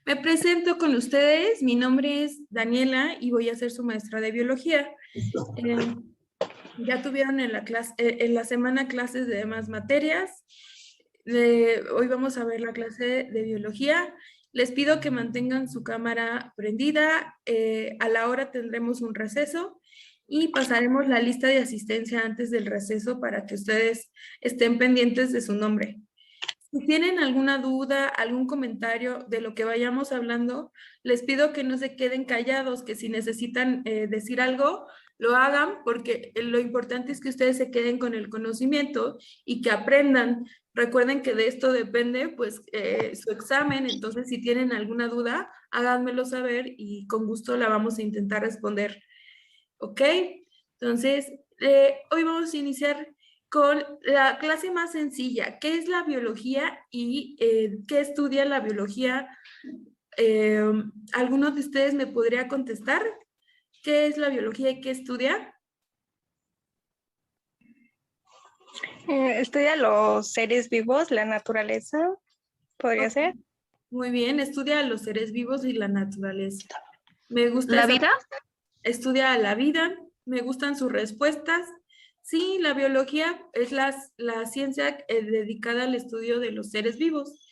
Me presento con ustedes, mi nombre es Daniela y voy a ser su maestra de biología. Eh, ya tuvieron en la clase, en la semana clases de demás materias. Hoy vamos a ver la clase de biología. Les pido que mantengan su cámara prendida. A la hora tendremos un receso y pasaremos la lista de asistencia antes del receso para que ustedes estén pendientes de su nombre. Si tienen alguna duda, algún comentario de lo que vayamos hablando, les pido que no se queden callados, que si necesitan decir algo, lo hagan, porque lo importante es que ustedes se queden con el conocimiento y que aprendan. Recuerden que de esto depende, pues, su examen. Entonces, si tienen alguna duda, háganmelo saber y con gusto la vamos a intentar responder. ¿Ok? Entonces, hoy vamos a iniciar con la clase más sencilla. ¿Qué es la biología y qué estudia la biología? ¿Alguno de ustedes me podría contestar? ¿Qué es la biología y qué estudia? Estudia los seres vivos, la naturaleza, ¿podría ser? Muy bien, estudia los seres vivos y la naturaleza. Me gusta ¿La esa- vida? Estudia la vida, me gustan sus respuestas. Sí, la biología es la ciencia dedicada al estudio de los seres vivos.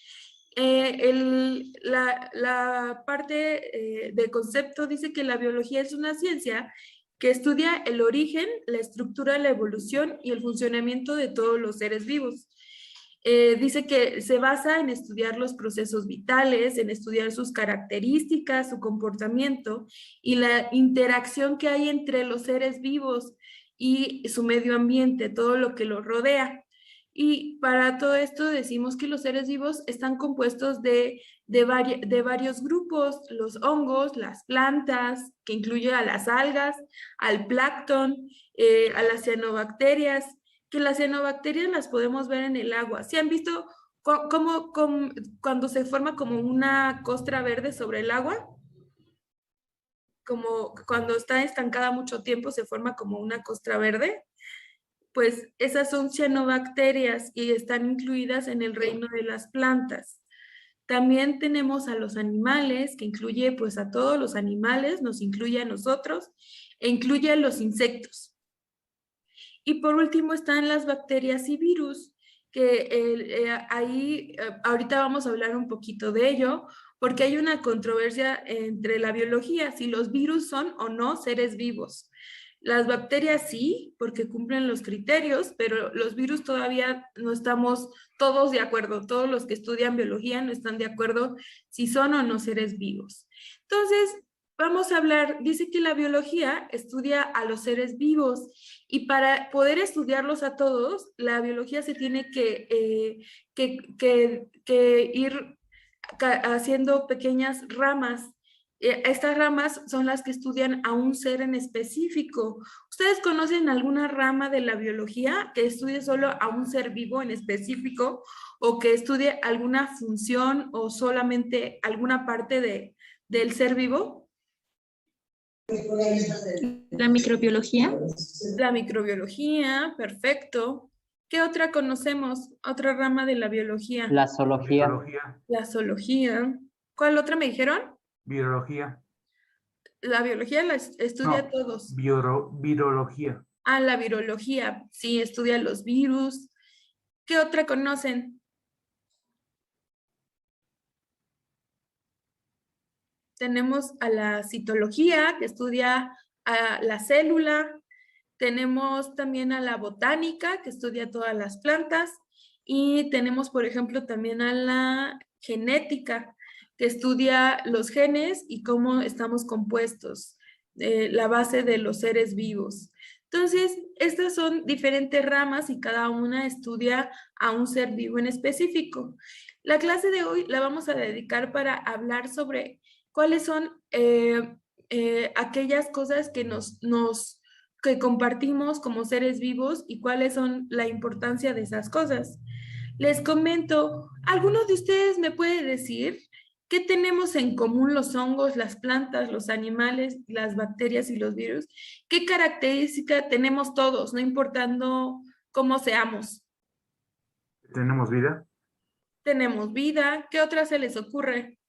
La parte de concepto dice que la biología es una ciencia que estudia el origen, la estructura, la evolución y el funcionamiento de todos los seres vivos. Dice que se basa en estudiar los procesos vitales, en estudiar sus características, su comportamiento y la interacción que hay entre los seres vivos y su medio ambiente, todo lo que los rodea. Y para todo esto decimos que los seres vivos están compuestos de varios grupos, los hongos, las plantas, que incluye a las algas, al plancton, a las cianobacterias, que las cianobacterias las podemos ver en el agua. ¿Sí han visto cuando se forma como una costra verde sobre el agua? Como cuando está estancada mucho tiempo se forma como una costra verde. Pues esas son cianobacterias y están incluidas en el reino de las plantas. También tenemos a los animales, que incluye pues a todos los animales, nos incluye a nosotros, e incluye a los insectos. Y por último están las bacterias y virus, que ahorita vamos a hablar un poquito de ello, porque hay una controversia entre la biología, si los virus son o no seres vivos. Las bacterias sí, porque cumplen los criterios, pero los virus todavía no estamos todos de acuerdo. Todos los que estudian biología no están de acuerdo si son o no seres vivos. Entonces, vamos a hablar, dice que la biología estudia a los seres vivos y para poder estudiarlos a todos, la biología se tiene que ir haciendo pequeñas ramas. Estas ramas son las que estudian a un ser en específico. ¿Ustedes conocen alguna rama de la biología que estudie solo a un ser vivo en específico o que estudie alguna función o solamente alguna parte del ser vivo? ¿La microbiología? La microbiología, perfecto. ¿Qué otra conocemos? Otra rama de la biología. La zoología. La zoología. ¿Cuál otra me dijeron? Virología. La biología la estudia No, todos. virología. Ah, la virología. Sí, estudia los virus. ¿Qué otra conocen? Tenemos a la citología, que estudia a la célula. Tenemos también a la botánica, que estudia todas las plantas. Y tenemos, por ejemplo, también a la genética, que estudia los genes y cómo estamos compuestos, la base de los seres vivos. Entonces, estas son diferentes ramas y cada una estudia a un ser vivo en específico. La clase de hoy la vamos a dedicar para hablar sobre cuáles son aquellas cosas que que compartimos como seres vivos y cuáles son la importancia de esas cosas. Les comento, ¿alguno de ustedes me puede decir qué tenemos en común los hongos, las plantas, los animales, las bacterias y los virus? ¿Qué característica tenemos todos, no importando cómo seamos? ¿Tenemos vida? Tenemos vida, ¿qué otra se les ocurre?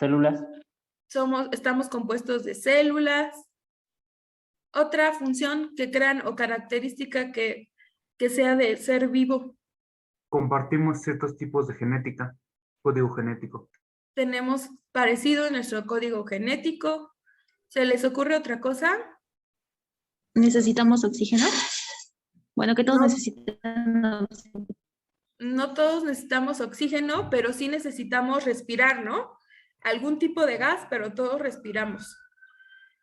Células. Estamos compuestos de células. Otra función que crean o característica que sea de ser vivo. Compartimos ciertos tipos de genética, código genético. Tenemos parecido en nuestro código genético. ¿Se les ocurre otra cosa? ¿Necesitamos oxígeno? Bueno, que todos No. necesitan oxígeno. No todos necesitamos oxígeno, pero sí necesitamos respirar, ¿no? Algún tipo de gas, pero todos respiramos.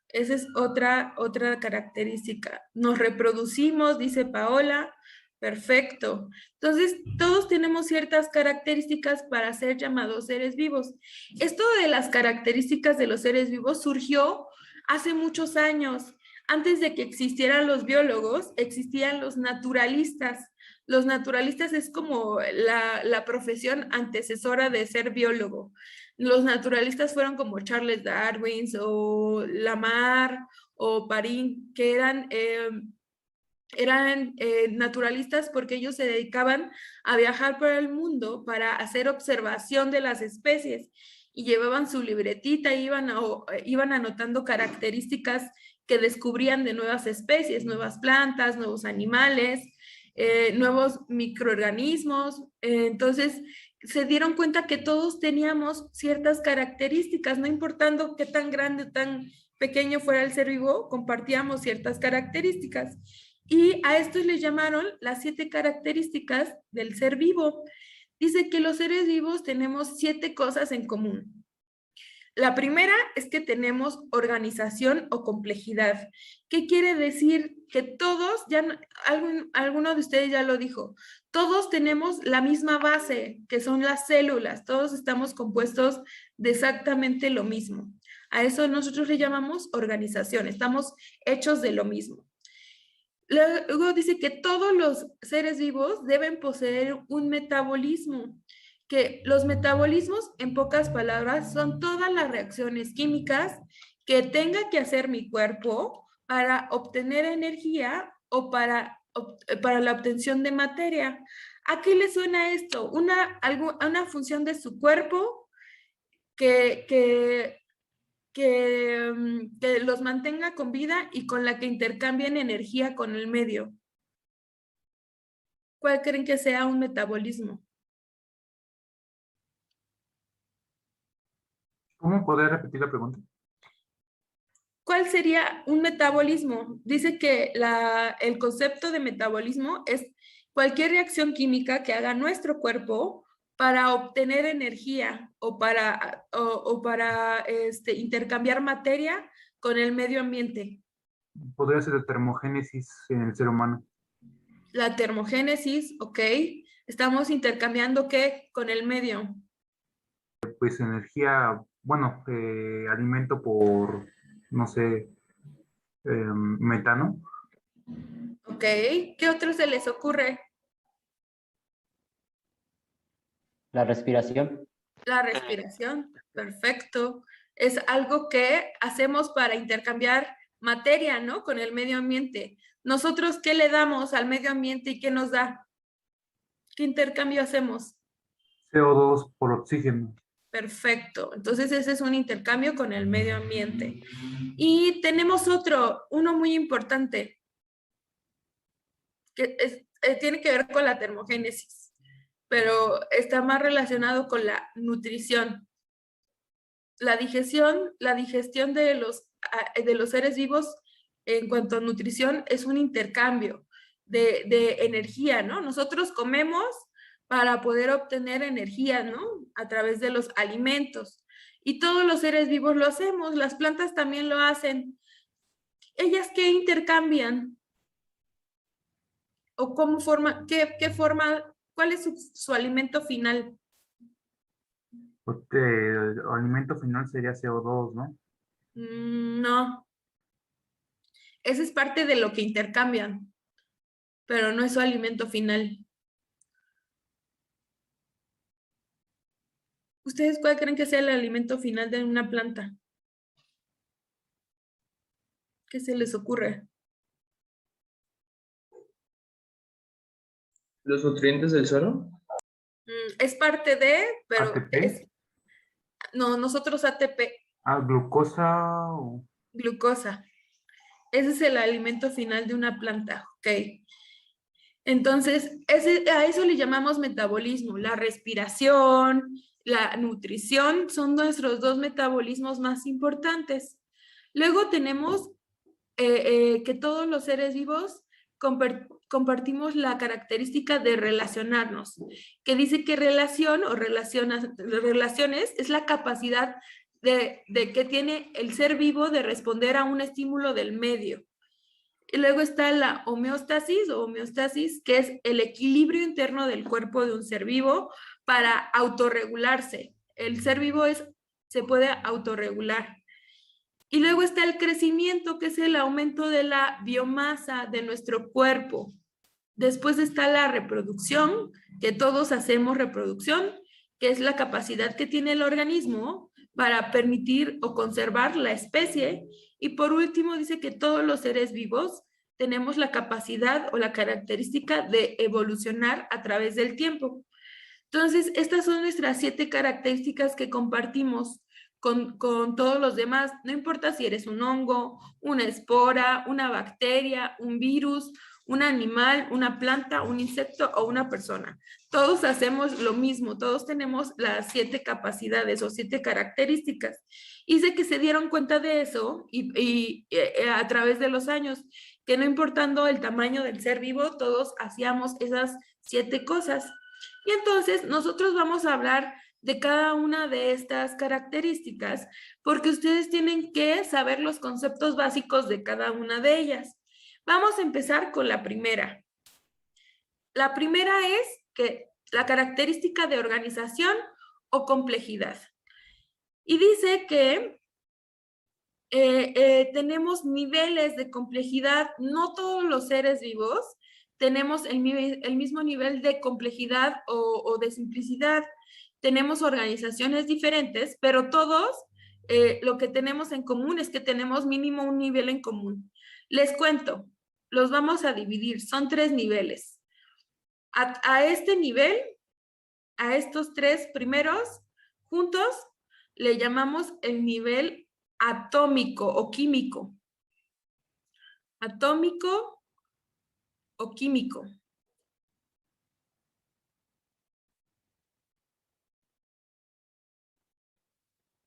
Esa es otra característica. Nos reproducimos, dice Paola. Perfecto. Entonces, todos tenemos ciertas características para ser llamados seres vivos. Esto de las características de los seres vivos surgió hace muchos años. Antes de que existieran los biólogos, existían los naturalistas. Los naturalistas es como la profesión antecesora de ser biólogo. Los naturalistas fueron como Charles Darwin o Lamarck o Parín, que eran naturalistas porque ellos se dedicaban a viajar por el mundo para hacer observación de las especies y llevaban su libretita e iban anotando características que descubrían de nuevas especies, nuevas plantas, nuevos animales, nuevos microorganismos. Entonces, se dieron cuenta que todos teníamos ciertas características, no importando qué tan grande o tan pequeño fuera el ser vivo, compartíamos ciertas características. Y a estos les llamaron las 7 características del ser vivo. Dice que los seres vivos tenemos 7 cosas en común. La primera es que tenemos organización o complejidad. ¿Qué quiere decir? Que todos, alguno de ustedes ya lo dijo, todos tenemos la misma base, que son las células. Todos estamos compuestos de exactamente lo mismo. A eso nosotros le llamamos organización. Estamos hechos de lo mismo. Luego dice que todos los seres vivos deben poseer un metabolismo, que los metabolismos, en pocas palabras, son todas las reacciones químicas que tenga que hacer mi cuerpo para obtener energía o para la obtención de materia. ¿A qué le suena esto? Una función de su cuerpo que los mantenga con vida y con la que intercambien energía con el medio. ¿Cuál creen que sea un metabolismo? ¿Cómo poder repetir la pregunta? ¿Cuál sería un metabolismo? Dice que el concepto de metabolismo es cualquier reacción química que haga nuestro cuerpo para obtener energía o para intercambiar materia con el medio ambiente. Podría ser la termogénesis en el ser humano. La termogénesis, ok. Estamos intercambiando ¿qué? Con el medio. Pues energía, bueno, alimento por, no sé, metano. Ok. ¿Qué otro se les ocurre? La respiración. La respiración. Perfecto. Es algo que hacemos para intercambiar materia, ¿no? Con el medio ambiente. ¿Nosotros qué le damos al medio ambiente y qué nos da? ¿Qué intercambio hacemos? CO2 por oxígeno. Perfecto. Entonces ese es un intercambio con el medio ambiente. Y tenemos uno muy importante, que tiene que ver con la termogénesis, pero está más relacionado con la nutrición. La digestión de los seres vivos en cuanto a nutrición es un intercambio de energía, ¿no? Nosotros comemos para poder obtener energía, ¿no? A través de los alimentos. Y todos los seres vivos lo hacemos, las plantas también lo hacen. ¿Ellas qué intercambian? ¿O cómo qué forma, cuál es su alimento final? Porque el alimento final sería CO2, ¿no? No, ese es parte de lo que intercambian, pero no es su alimento final. ¿Ustedes cuál creen que sea el alimento final de una planta? ¿Qué se les ocurre? ¿Los nutrientes del suelo? Es parte de, pero ATP. No, nosotros ATP, Ah, glucosa o... glucosa. Ese es el alimento final de una planta, ¿ok? Entonces, a eso le llamamos metabolismo. La respiración, la nutrición son nuestros dos metabolismos más importantes. Luego tenemos que todos los seres vivos compartimos la característica de relacionarnos, que dice que relación o relaciones es la capacidad de que tiene el ser vivo de responder a un estímulo del medio. Y luego está la homeostasis, que es el equilibrio interno del cuerpo de un ser vivo para autorregularse. El ser vivo se puede autorregular. Y luego está el crecimiento, que es el aumento de la biomasa de nuestro cuerpo. Después está la reproducción, que todos hacemos reproducción, que es la capacidad que tiene el organismo para permitir o conservar la especie. Y por último dice que todos los seres vivos tenemos la capacidad o la característica de evolucionar a través del tiempo. Entonces, estas son nuestras 7 características que compartimos con todos los demás. No importa si eres un hongo, una espora, una bacteria, un virus, un animal, una planta, un insecto o una persona. Todos hacemos lo mismo, todos tenemos las 7 capacidades o 7 características. Y sé que se dieron cuenta de eso y a través de los años, que no importando el tamaño del ser vivo, todos hacíamos esas 7 cosas. Y entonces nosotros vamos a hablar de cada una de estas características porque ustedes tienen que saber los conceptos básicos de cada una de ellas. Vamos a empezar con la primera. La primera es que la característica de organización o complejidad. Y dice que tenemos niveles de complejidad, no todos los seres vivos tenemos el mismo nivel de complejidad o de simplicidad. Tenemos organizaciones diferentes, pero todos lo que tenemos en común es que tenemos mínimo un nivel en común. Les cuento, los vamos a dividir, son 3 niveles. A este nivel, a estos 3 primeros, juntos, le llamamos el nivel atómico o químico. Atómico o químico.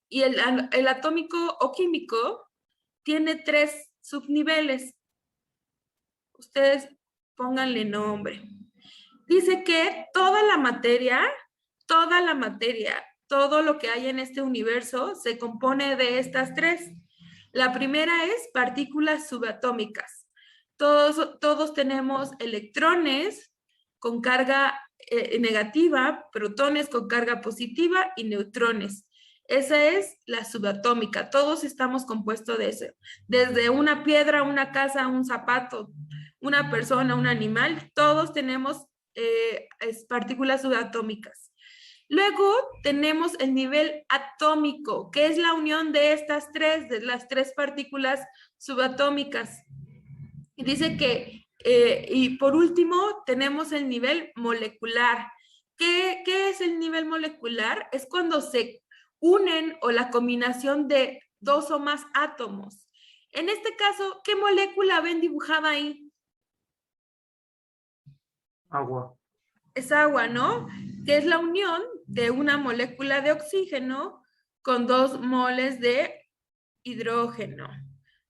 Y el atómico o químico tiene 3 subniveles. Ustedes pónganle nombre. Dice que toda la materia, todo lo que hay en este universo se compone de estas 3. La primera es partículas subatómicas. Todos tenemos electrones con carga negativa, protones con carga positiva y neutrones. Esa es la subatómica. Todos estamos compuestos de eso. Desde una piedra, una casa, un zapato, una persona, un animal, todos tenemos partículas subatómicas. Luego tenemos el nivel atómico, que es la unión de estas 3, de las 3 partículas subatómicas. Y dice que, y por último, tenemos el nivel molecular. ¿Qué es el nivel molecular? Es cuando se unen o la combinación de 2 o más átomos. En este caso, ¿qué molécula ven dibujada ahí? Agua. Es agua, ¿no? Que es la unión de una molécula de oxígeno con 2 moles de hidrógeno.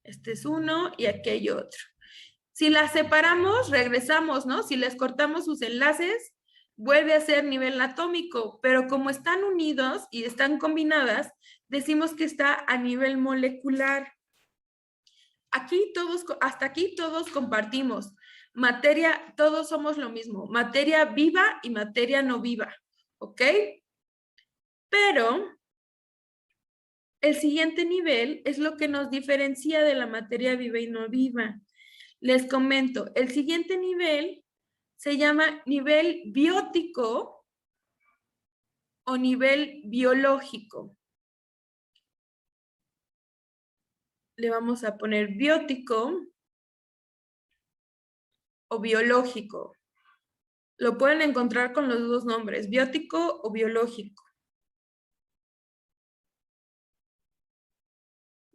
Este es uno y aquello otro. Si las separamos, regresamos, ¿no? Si les cortamos sus enlaces, vuelve a ser nivel atómico, pero como están unidos y están combinadas, decimos que está a nivel molecular. Hasta aquí todos compartimos. Materia, todos somos lo mismo, materia viva y materia no viva, ¿ok? Pero el siguiente nivel es lo que nos diferencia de la materia viva y no viva. Les comento, el siguiente nivel se llama nivel biótico o nivel biológico. Le vamos a poner biótico o biológico. Lo pueden encontrar con los 2 nombres, biótico o biológico.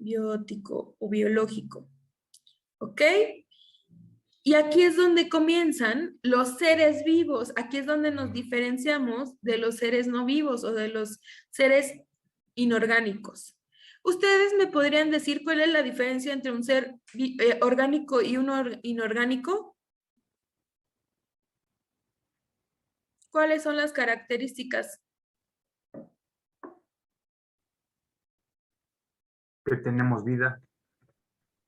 biótico o biológico. ¿Ok? Y aquí es donde comienzan los seres vivos. Aquí es donde nos diferenciamos de los seres no vivos o de los seres inorgánicos. ¿Ustedes me podrían decir cuál es la diferencia entre un ser orgánico y uno inorgánico? ¿Cuáles son las características? Que tenemos vida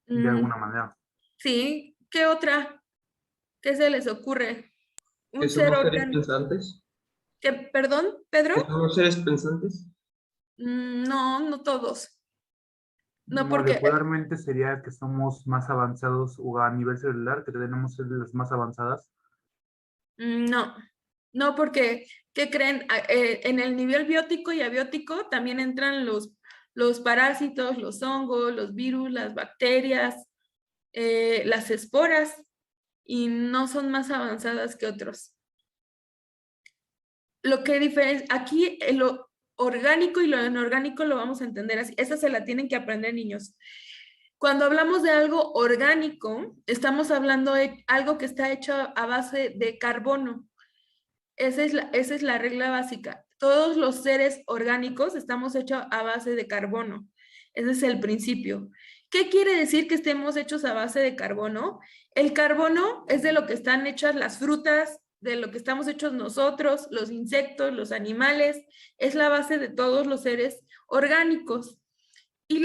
de alguna manera. Sí. ¿Qué otra? ¿Qué se les ocurre? Un ¿Que ser somos seres orgánico. pensantes? ¿Qué, perdón, ¿Que Pedro? somos seres pensantes? No, no todos. No, porque Molecularmente sería que somos más avanzados o a nivel celular, que tenemos células más avanzadas. no, no porque, ¿qué creen? En el nivel biótico y abiótico también entran los parásitos, los hongos, los virus, las bacterias, las esporas, y no son más avanzadas que otros. Lo que diferencia, aquí lo orgánico y lo inorgánico lo vamos a entender así. Esa se la tienen que aprender, niños. Cuando hablamos de algo orgánico, estamos hablando de algo que está hecho a base de carbono. Esa es la regla básica. Todos los seres orgánicos estamos hechos a base de carbono. Ese es el principio. ¿Qué quiere decir que estemos hechos a base de carbono? El carbono es de lo que están hechas las frutas, de lo que estamos hechos nosotros, los insectos, los animales. Es la base de todos los seres orgánicos. Y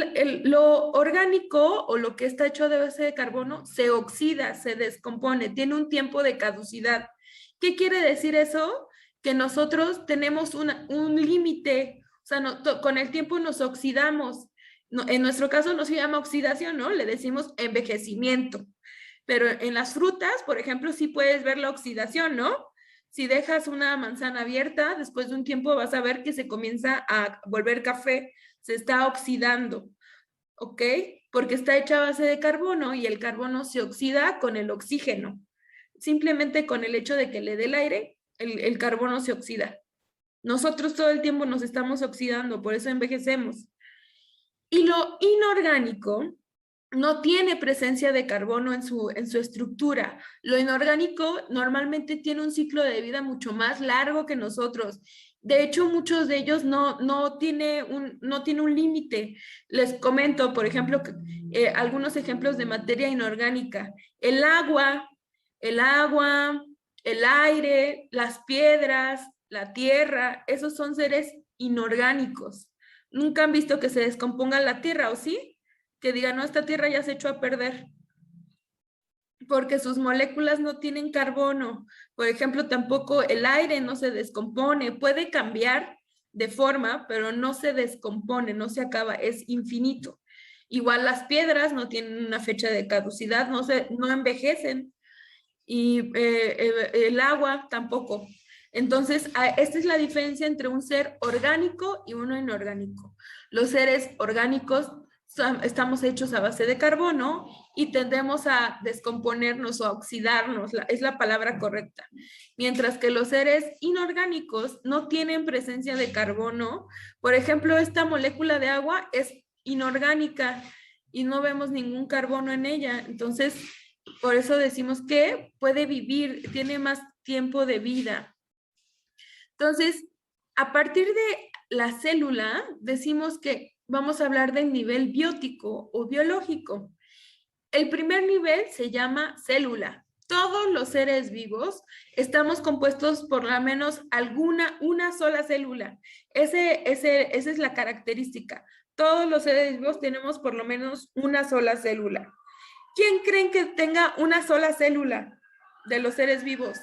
lo orgánico o lo que está hecho de base de carbono se oxida, se descompone, tiene un tiempo de caducidad. ¿Qué quiere decir eso? Que nosotros tenemos un límite, o sea, con el tiempo nos oxidamos. No, en nuestro caso no se llama oxidación, ¿no? Le decimos envejecimiento. Pero en las frutas, por ejemplo, sí puedes ver la oxidación, ¿no? Si dejas una manzana abierta, después de un tiempo vas a ver que se comienza a volver café, se está oxidando, ¿ok? Porque está hecha a base de carbono y el carbono se oxida con el oxígeno. Simplemente con el hecho de que le dé el aire, el carbono se oxida. Nosotros todo el tiempo nos estamos oxidando, por eso envejecemos. Y lo inorgánico no tiene presencia de carbono en su estructura. Lo inorgánico normalmente tiene un ciclo de vida mucho más largo que nosotros. De hecho, muchos de ellos no tiene un límite. Les comento, por ejemplo, algunos ejemplos de materia inorgánica. El agua, el aire, las piedras, la tierra, esos son seres inorgánicos. Nunca han visto que se descomponga la tierra, ¿o sí? Que digan, no, esta tierra ya se echó a perder. Porque sus moléculas no tienen carbono. Por ejemplo, tampoco el aire no se descompone. Puede cambiar de forma, pero no se descompone, no se acaba, es infinito. Igual las piedras no tienen una fecha de caducidad, no envejecen. Y el agua tampoco. Entonces, esta es la diferencia entre un ser orgánico y uno inorgánico. Los seres orgánicos estamos hechos a base de carbono y tendemos a descomponernos o a oxidarnos, es la palabra correcta. Mientras que los seres inorgánicos no tienen presencia de carbono. Por ejemplo, esta molécula de agua es inorgánica y no vemos ningún carbono en ella. Entonces, por eso decimos que puede vivir, tiene más tiempo de vida. Entonces, a partir de la célula, decimos que vamos a hablar del nivel biótico o biológico. El primer nivel se llama célula. Todos los seres vivos estamos compuestos por lo menos una sola célula. Esa es la característica. Todos los seres vivos tenemos por lo menos una sola célula. ¿Quién creen que tenga una sola célula de los seres vivos?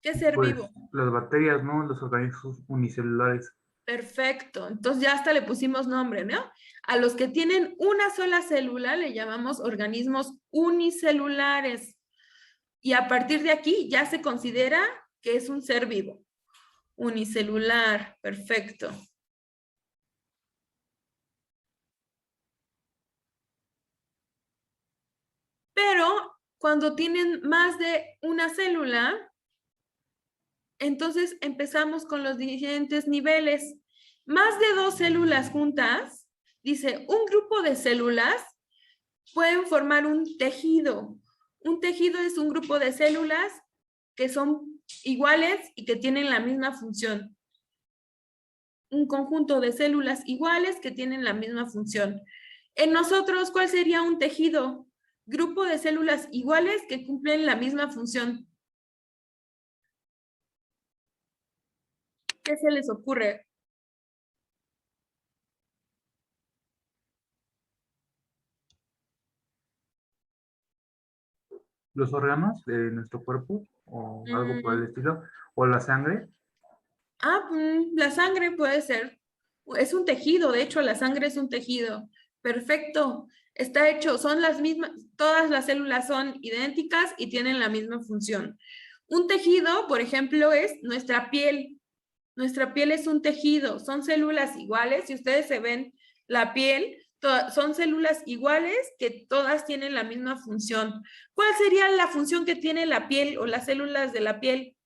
¿Qué ser vivo? Las bacterias, ¿no? Los organismos unicelulares. Perfecto. Entonces ya hasta le pusimos nombre, ¿no? A los que tienen una sola célula le llamamos organismos unicelulares. Y a partir de aquí ya se considera que es un ser vivo. Unicelular. Perfecto. Pero cuando tienen más de una célula, entonces empezamos con los diferentes niveles. Más de 2 células juntas Dice, un grupo de células pueden formar un tejido. Un tejido es un grupo de células que son iguales y que tienen la misma función. Un conjunto de células iguales que tienen la misma función. En nosotros, ¿cuál sería un tejido? Grupo de células iguales que cumplen la misma función. ¿Qué se les ocurre? Los órganos de nuestro cuerpo o algo por el Mm, estilo, o la sangre. la sangre puede ser. Es un tejido, de hecho, la sangre es un tejido. Perfecto. Está hecho, son las mismas, todas las células son idénticas y tienen la misma función. Un tejido, por ejemplo, es nuestra piel. Nuestra piel es un tejido, son células iguales. Si ustedes se ven la piel, son células iguales que todas tienen la misma función. ¿Cuál sería la función que tiene la piel o las células de la piel?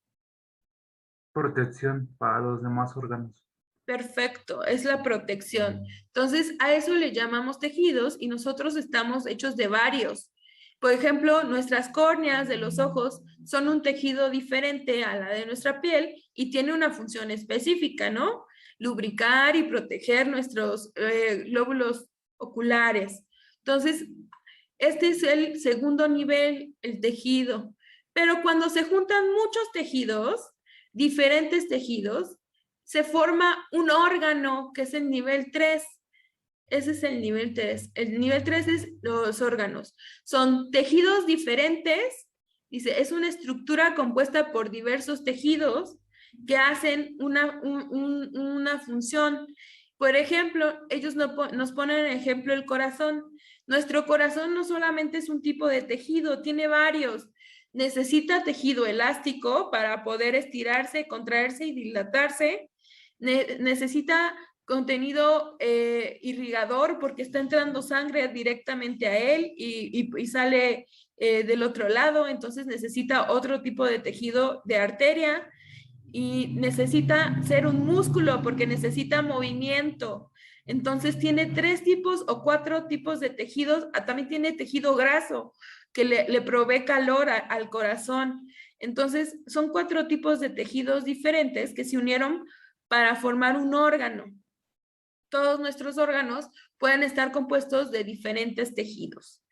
Protección para los demás órganos. Perfecto, es la protección. Entonces, a eso le llamamos tejidos y nosotros estamos hechos de varios. Por ejemplo, nuestras córneas de los ojos son un tejido diferente a la de nuestra piel y tiene una función específica, ¿no? Lubricar y proteger nuestros glóbulos oculares. Entonces, este es el segundo nivel, el tejido. Pero cuando se juntan muchos tejidos, diferentes tejidos, se forma un órgano que es el nivel 3. Ese es el nivel 3. El nivel 3 es los órganos. Son tejidos diferentes. Dice, es una estructura compuesta por diversos tejidos que hacen una función. Por ejemplo, ellos nos ponen ejemplo el corazón. Nuestro corazón no solamente es un tipo de tejido, tiene varios. Necesita tejido elástico para poder estirarse, contraerse y dilatarse. Necesita contenido irrigador porque está entrando sangre directamente a él y sale del otro lado, entonces necesita otro tipo de tejido de arteria y necesita ser un músculo porque necesita movimiento. Entonces tiene 3 tipos o 4 tipos de tejidos. También tiene tejido graso que le provee calor al corazón. Entonces son 4 tipos de tejidos diferentes que se unieron para formar un órgano. Todos nuestros órganos pueden estar compuestos de diferentes tejidos.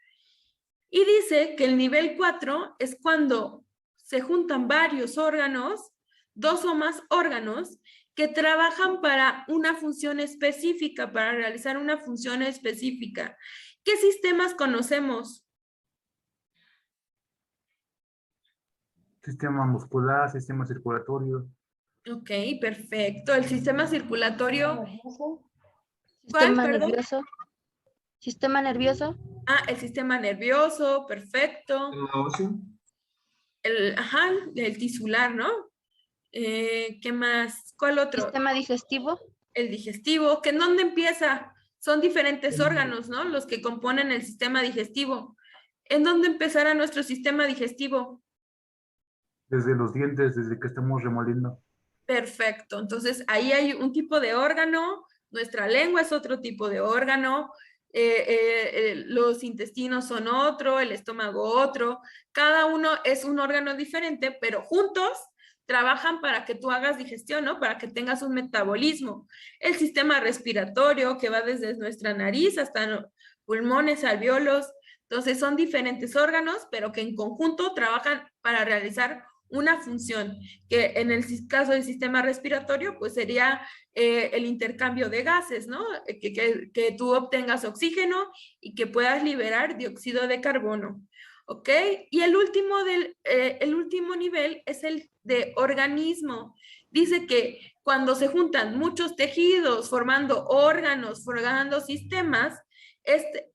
Y dice que el nivel 4 es cuando se juntan varios órganos, 2 o más órganos, que trabajan para una función específica, para realizar una función específica. ¿Qué sistemas conocemos? Sistema muscular, sistema circulatorio. Ok, perfecto. El sistema circulatorio. ¿Cuál, Sistema perdón? nervioso. Sistema nervioso. El sistema nervioso, perfecto. El tisular, ¿no? ¿Qué más? ¿Cuál otro? Sistema digestivo. El digestivo, ¿que en dónde empieza? Son diferentes órganos, ¿no? Los que componen el sistema digestivo. ¿En dónde empezará nuestro sistema digestivo? Desde los dientes, desde que estamos remoliendo. Perfecto. Entonces, ahí hay un tipo de órgano, nuestra lengua es otro tipo de órgano, los intestinos son otro, el estómago otro. Cada uno es un órgano diferente, pero juntos trabajan para que tú hagas digestión, ¿no? Para que tengas un metabolismo. El sistema respiratorio, que va desde nuestra nariz hasta pulmones, alvéolos. Entonces, son diferentes órganos, pero que en conjunto trabajan para realizar una función, que en el caso del sistema respiratorio, pues sería el intercambio de gases, ¿no? Que tú obtengas oxígeno y que puedas liberar dióxido de carbono, ¿ok? Y el último nivel es el de organismo. Dice que cuando se juntan muchos tejidos formando órganos, formando sistemas,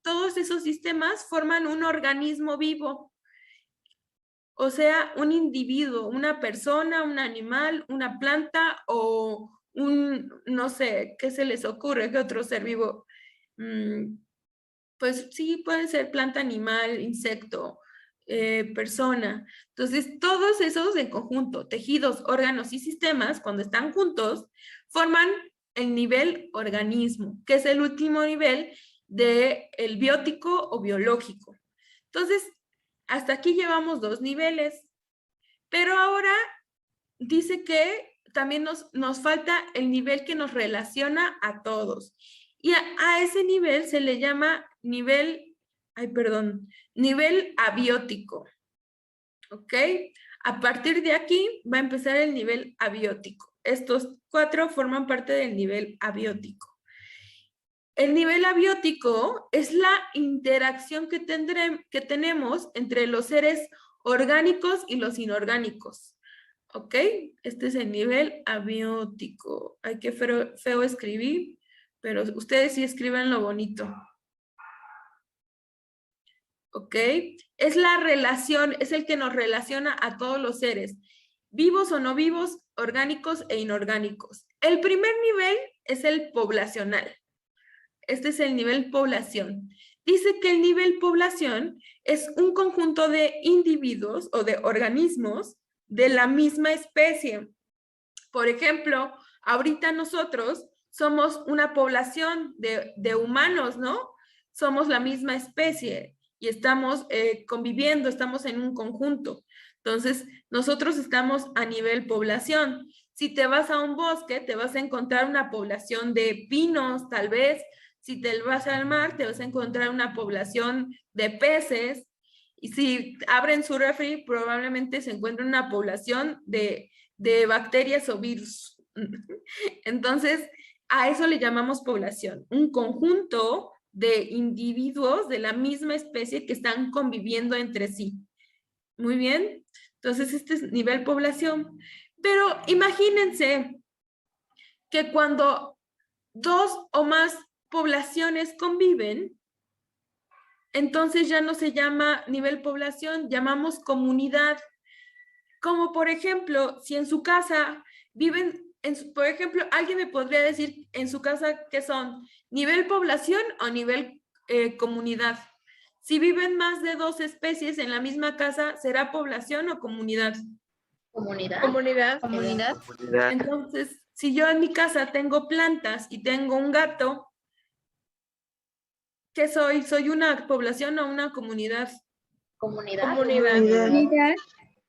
todos esos sistemas forman un organismo vivo. O sea, un individuo, una persona, un animal, una planta o no sé, ¿qué se les ocurre? ¿Qué otro ser vivo? Pues sí, puede ser planta, animal, insecto, persona. Entonces, todos esos en conjunto, tejidos, órganos y sistemas, cuando están juntos, forman el nivel organismo, que es el último nivel del biótico o biológico. Entonces, hasta aquí llevamos 2 niveles, pero ahora dice que también nos falta el nivel que nos relaciona a todos. Y a ese nivel se le llama nivel abiótico. ¿Ok? A partir de aquí va a empezar el nivel abiótico. Estos 4 forman parte del nivel abiótico. El nivel abiótico es la interacción que tenemos entre los seres orgánicos y los inorgánicos. ¿Ok? Este es el nivel abiótico. Ay, qué feo escribir, pero ustedes sí escriben lo bonito. ¿Ok? Es la relación, es el que nos relaciona a todos los seres, vivos o no vivos, orgánicos e inorgánicos. El primer nivel es el poblacional. Este es el nivel población. Dice que el nivel población es un conjunto de individuos o de organismos de la misma especie. Por ejemplo, ahorita nosotros somos una población de humanos, ¿no? Somos la misma especie y estamos conviviendo, estamos en un conjunto. Entonces, nosotros estamos a nivel población. Si te vas a un bosque, te vas a encontrar una población de pinos, tal vez. Si te vas al mar, te vas a encontrar una población de peces. Y si abren su refri, probablemente se encuentre una población de bacterias o virus. Entonces, a eso le llamamos población, un conjunto de individuos de la misma especie que están conviviendo entre sí. Muy bien, entonces este es nivel población. Pero imagínense que cuando 2 o más poblaciones conviven, entonces ya no se llama nivel población, llamamos comunidad. Como por ejemplo, si en su casa viven, por ejemplo, alguien me podría decir en su casa qué son, nivel población o nivel comunidad. Si viven más de 2 especies en la misma casa, ¿será población o comunidad? Comunidad. Comunidad. Comunidad. Entonces, si yo en mi casa tengo plantas y tengo un gato, ¿qué soy? ¿Soy una población o una comunidad? Comunidad. Comunidad.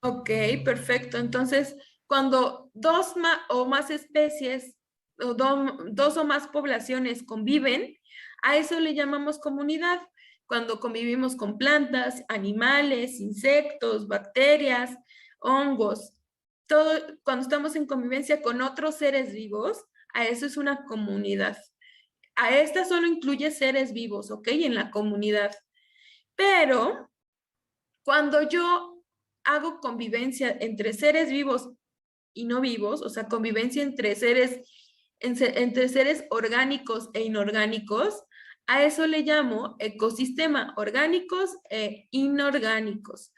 Ok, perfecto. Entonces, cuando 2 o más especies o 2 o más poblaciones conviven, a eso le llamamos comunidad. Cuando convivimos con plantas, animales, insectos, bacterias, hongos, todo, cuando estamos en convivencia con otros seres vivos, a eso es una comunidad. A esta solo incluye seres vivos, ¿ok? En la comunidad. Pero cuando yo hago convivencia entre seres vivos y no vivos, o sea, convivencia entre seres orgánicos e inorgánicos, a eso le llamo ecosistema orgánicos e inorgánicos,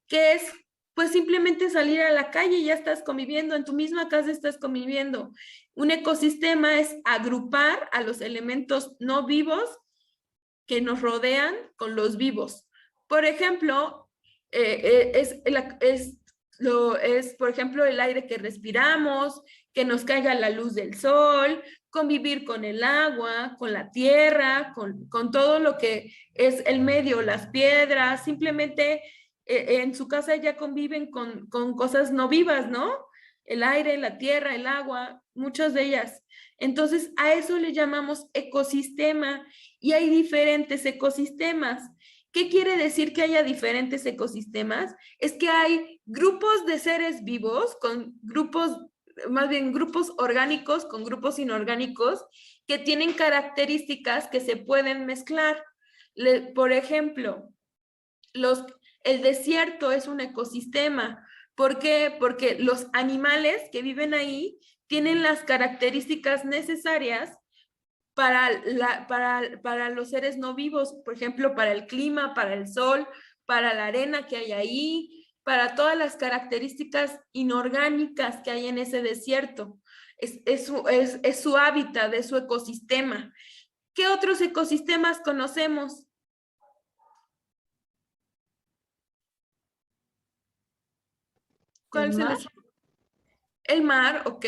que es pues simplemente salir a la calle y ya estás conviviendo, en tu misma casa estás conviviendo. Un ecosistema es agrupar a los elementos no vivos que nos rodean con los vivos. Por ejemplo, por ejemplo, el aire que respiramos, que nos caiga la luz del sol, convivir con el agua, con la tierra, con todo lo que es el medio, las piedras, simplemente en su casa ya conviven con cosas no vivas, ¿no? El aire, la tierra, el agua, muchas de ellas. Entonces, a eso le llamamos ecosistema y hay diferentes ecosistemas. ¿Qué quiere decir que haya diferentes ecosistemas? Es que hay grupos de seres vivos con grupos, más bien grupos orgánicos con grupos inorgánicos que tienen características que se pueden mezclar. Por ejemplo, el desierto es un ecosistema. ¿Por qué? Porque los animales que viven ahí tienen las características necesarias para los seres no vivos, por ejemplo, para el clima, para el sol, para la arena que hay ahí, para todas las características inorgánicas que hay en ese desierto. Es su hábitat, es su ecosistema. ¿Qué otros ecosistemas conocemos? ¿Cuál ¿El se mar? les... El mar, ok,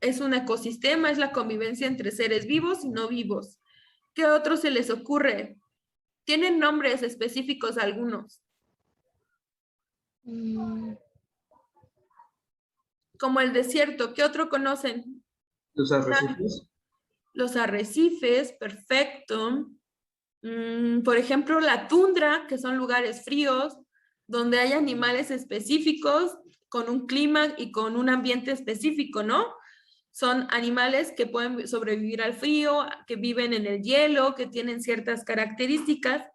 es un ecosistema, es la convivencia entre seres vivos y no vivos. ¿Qué otro se les ocurre? Tienen nombres específicos algunos, como el desierto. ¿Qué otro conocen? Los arrecifes. Los arrecifes, perfecto. Por ejemplo, la tundra, que son lugares fríos, donde hay animales específicos, con un clima y con un ambiente específico, ¿no? Son animales que pueden sobrevivir al frío, que viven en el hielo, que tienen ciertas características,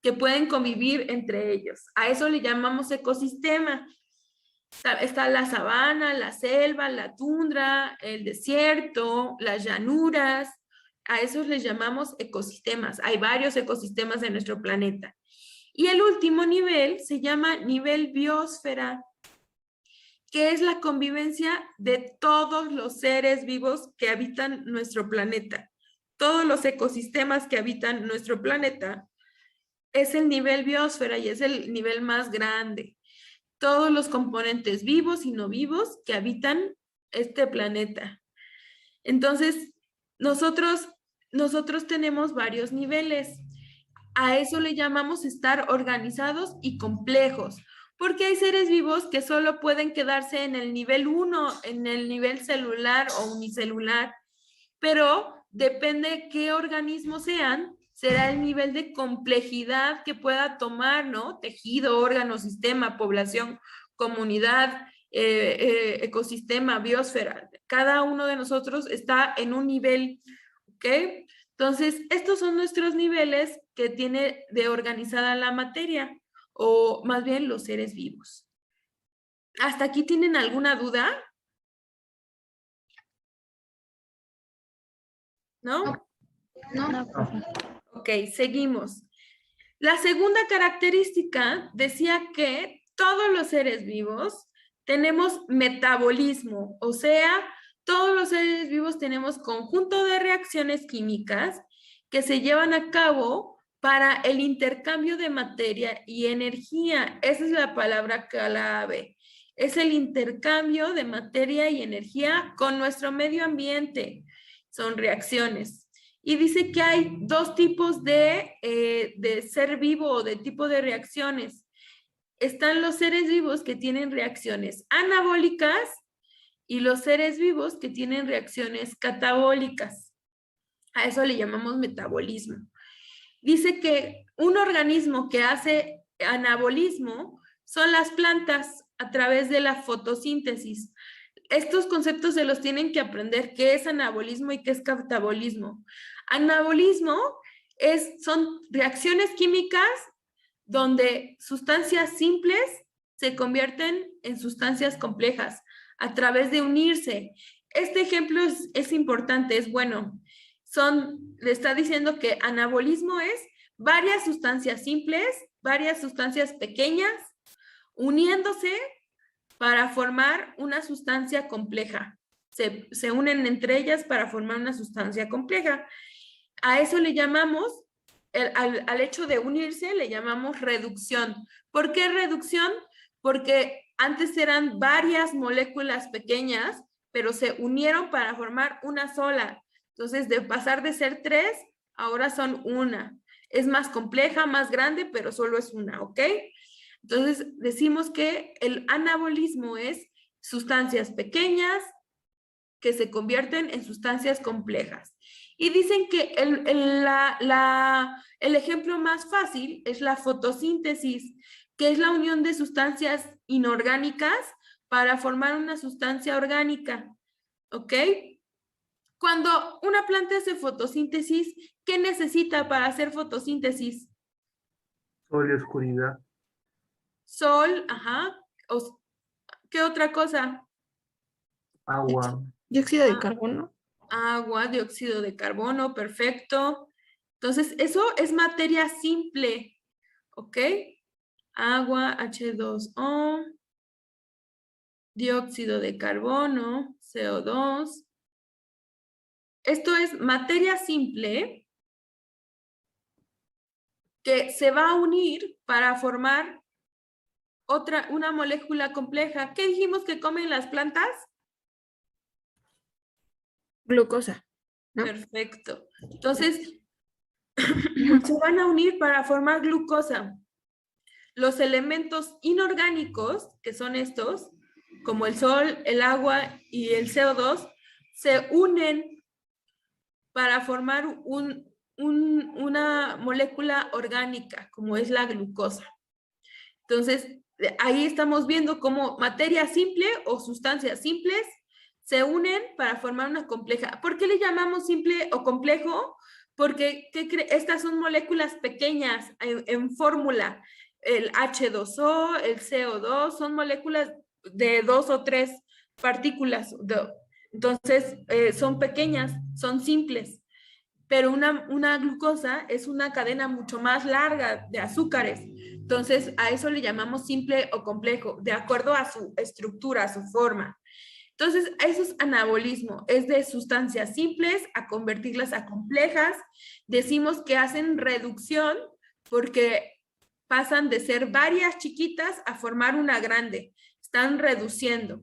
que pueden convivir entre ellos. A eso le llamamos ecosistema. Está la sabana, la selva, la tundra, el desierto, las llanuras. A esos les llamamos ecosistemas. Hay varios ecosistemas en nuestro planeta. Y el último nivel se llama nivel biosfera, que es la convivencia de todos los seres vivos que habitan nuestro planeta. Todos los ecosistemas que habitan nuestro planeta es el nivel biosfera y es el nivel más grande. Todos los componentes vivos y no vivos que habitan este planeta. Entonces, nosotros tenemos varios niveles. A eso le llamamos estar organizados y complejos, porque hay seres vivos que solo pueden quedarse en el nivel 1, en el nivel celular o unicelular, pero depende qué organismos sean, será el nivel de complejidad que pueda tomar, ¿no? Tejido, órgano, sistema, población, comunidad, ecosistema, biosfera. Cada uno de nosotros está en un nivel, ¿ok? Entonces, estos son nuestros niveles que tiene de organizada la materia, o más bien los seres vivos. ¿Hasta aquí tienen alguna duda? ¿No? No. Ok, seguimos. La segunda característica decía que todos los seres vivos tenemos metabolismo, o sea, todos los seres vivos tenemos conjunto de reacciones químicas que se llevan a cabo para el intercambio de materia y energía. Esa es la palabra clave. Es el intercambio de materia y energía con nuestro medio ambiente. Son reacciones. Y dice que hay dos tipos de ser vivo o de tipo de reacciones. Están los seres vivos que tienen reacciones anabólicas y los seres vivos que tienen reacciones catabólicas. A eso le llamamos metabolismo. Dice que un organismo que hace anabolismo son las plantas a través de la fotosíntesis. Estos conceptos se los tienen que aprender, qué es anabolismo y qué es catabolismo. Anabolismo son reacciones químicas donde sustancias simples se convierten en sustancias complejas a través de unirse. Este ejemplo es importante, es bueno. Le está diciendo que anabolismo es varias sustancias simples, varias sustancias pequeñas, uniéndose para formar una sustancia compleja. Se unen entre ellas para formar una sustancia compleja. A eso le llamamos, al hecho de unirse, le llamamos reducción. ¿Por qué reducción? Porque antes eran varias moléculas pequeñas, pero se unieron para formar una sola. Entonces, de pasar de ser 3, ahora son una. Es más compleja, más grande, pero solo es una, ¿ok? Entonces, decimos que el anabolismo es sustancias pequeñas que se convierten en sustancias complejas. Y dicen que el ejemplo más fácil es la fotosíntesis, que es la unión de sustancias inorgánicas para formar una sustancia orgánica, ¿ok? Cuando una planta hace fotosíntesis, ¿qué necesita para hacer fotosíntesis? Sol y oscuridad. Sol, ajá. ¿Qué otra cosa? Agua. Dióxido de carbono. Agua, dióxido de carbono, perfecto. Entonces, eso es materia simple, ¿ok? Agua, H2O, dióxido de carbono, CO2. Esto es materia simple que se va a unir para formar una molécula compleja. ¿Qué dijimos que comen las plantas? Glucosa. ¿No? Perfecto. Entonces, se van a unir para formar glucosa. Los elementos inorgánicos, que son estos, como el sol, el agua y el CO2, se unen para formar una molécula orgánica, como es la glucosa. Entonces, ahí estamos viendo cómo materia simple o sustancias simples se unen para formar una compleja. ¿Por qué le llamamos simple o complejo? Porque estas son moléculas pequeñas en fórmula. El H2O, el CO2, son moléculas de 2 o 3 partículas. Entonces, son pequeñas, son simples. Pero una glucosa es una cadena mucho más larga de azúcares. Entonces, a eso le llamamos simple o complejo, de acuerdo a su estructura, a su forma. Entonces, eso es anabolismo, es de sustancias simples a convertirlas a complejas. Decimos que hacen reducción porque pasan de ser varias chiquitas a formar una grande, están reduciendo.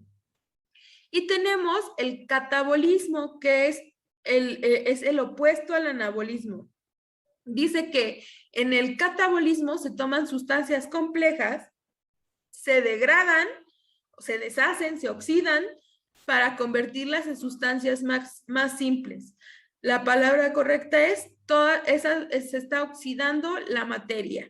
Y tenemos el catabolismo, que es el opuesto al anabolismo. Dice que en el catabolismo se toman sustancias complejas, se degradan, se deshacen, se oxidan para convertirlas en sustancias más simples. La palabra correcta es, se está oxidando la materia.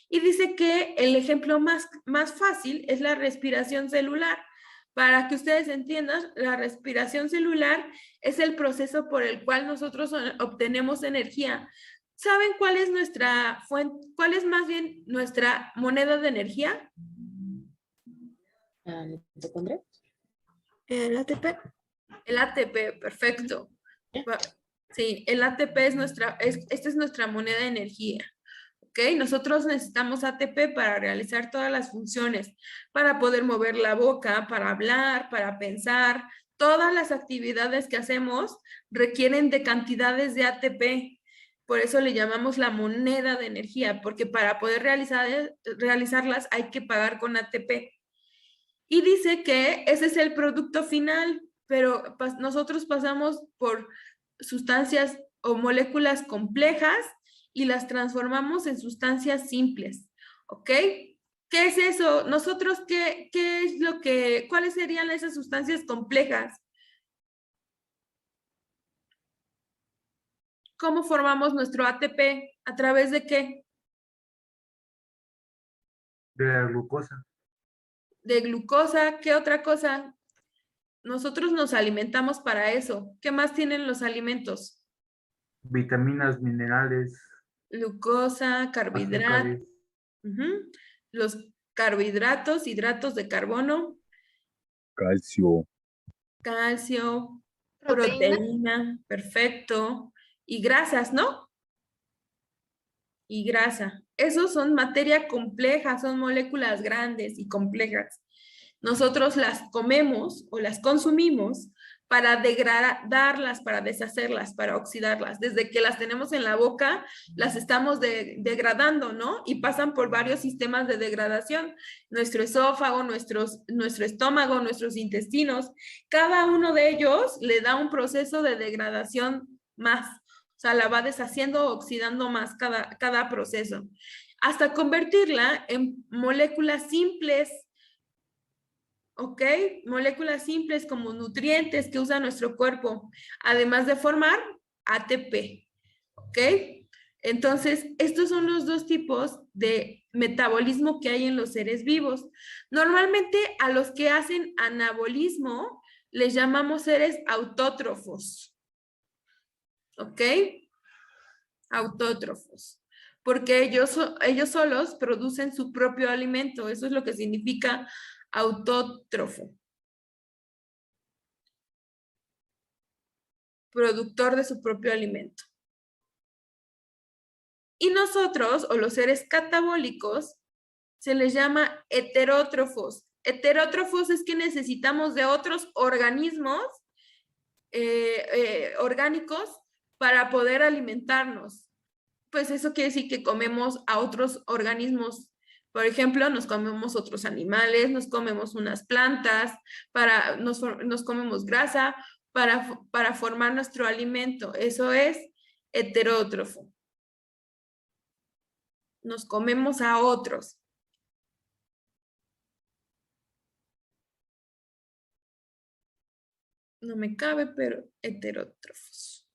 Y dice que el ejemplo más fácil es la respiración celular. Para que ustedes entiendan, la respiración celular es el proceso por el cual nosotros obtenemos energía. ¿Saben cuál es nuestra fuente, cuál es más bien nuestra moneda de energía? ¿Mitocondria? ¿El ATP? El ATP, perfecto. Sí, el ATP es esta es nuestra moneda de energía. ¿Ok? Nosotros necesitamos ATP para realizar todas las funciones, para poder mover la boca, para hablar, para pensar. Todas las actividades que hacemos requieren de cantidades de ATP. Por eso le llamamos la moneda de energía, porque para poder realizarlas hay que pagar con ATP. Y dice que ese es el producto final, pero nosotros pasamos por sustancias o moléculas complejas y las transformamos en sustancias simples, ¿ok? ¿Qué es eso? Nosotros, ¿qué es lo que, cuáles serían esas sustancias complejas? ¿Cómo formamos nuestro ATP? ¿A través de qué? De la glucosa. De glucosa. ¿Qué otra cosa? Nosotros nos alimentamos para eso. ¿Qué más tienen los alimentos? Vitaminas, minerales, Glucosa, carbohidratos. azúcares. Los carbohidratos, hidratos de carbono, Calcio. calcio, Proteína. proteína, perfecto. Y grasas, ¿no? Y grasa. Esos son materia compleja, son moléculas grandes y complejas. Nosotros las comemos o las consumimos para degradarlas, para deshacerlas, para oxidarlas. Desde que las tenemos en la boca, las estamos degradando, ¿no? Y pasan por varios sistemas de degradación. Nuestro esófago, nuestro estómago, nuestros intestinos, cada uno de ellos le da un proceso de degradación más. O sea, la va deshaciendo, oxidando más cada proceso, hasta convertirla en moléculas simples. ¿Ok? Moléculas simples como nutrientes que usa nuestro cuerpo, además de formar ATP. ¿Ok? Entonces, estos son los dos tipos de metabolismo que hay en los seres vivos. Normalmente a los que hacen anabolismo les llamamos seres autótrofos. ¿Ok? Autótrofos. Porque ellos solos producen su propio alimento. Eso es lo que significa autótrofo. Productor de su propio alimento. Y nosotros, o los seres catabólicos, se les llama heterótrofos. Heterótrofos es que necesitamos de otros organismos orgánicos para poder alimentarnos. Pues eso quiere decir que comemos a otros organismos. Por ejemplo, nos comemos otros animales, nos comemos unas plantas, nos comemos grasa para formar nuestro alimento. Eso es heterótrofo. Nos comemos a otros. No me cabe, pero heterótrofos.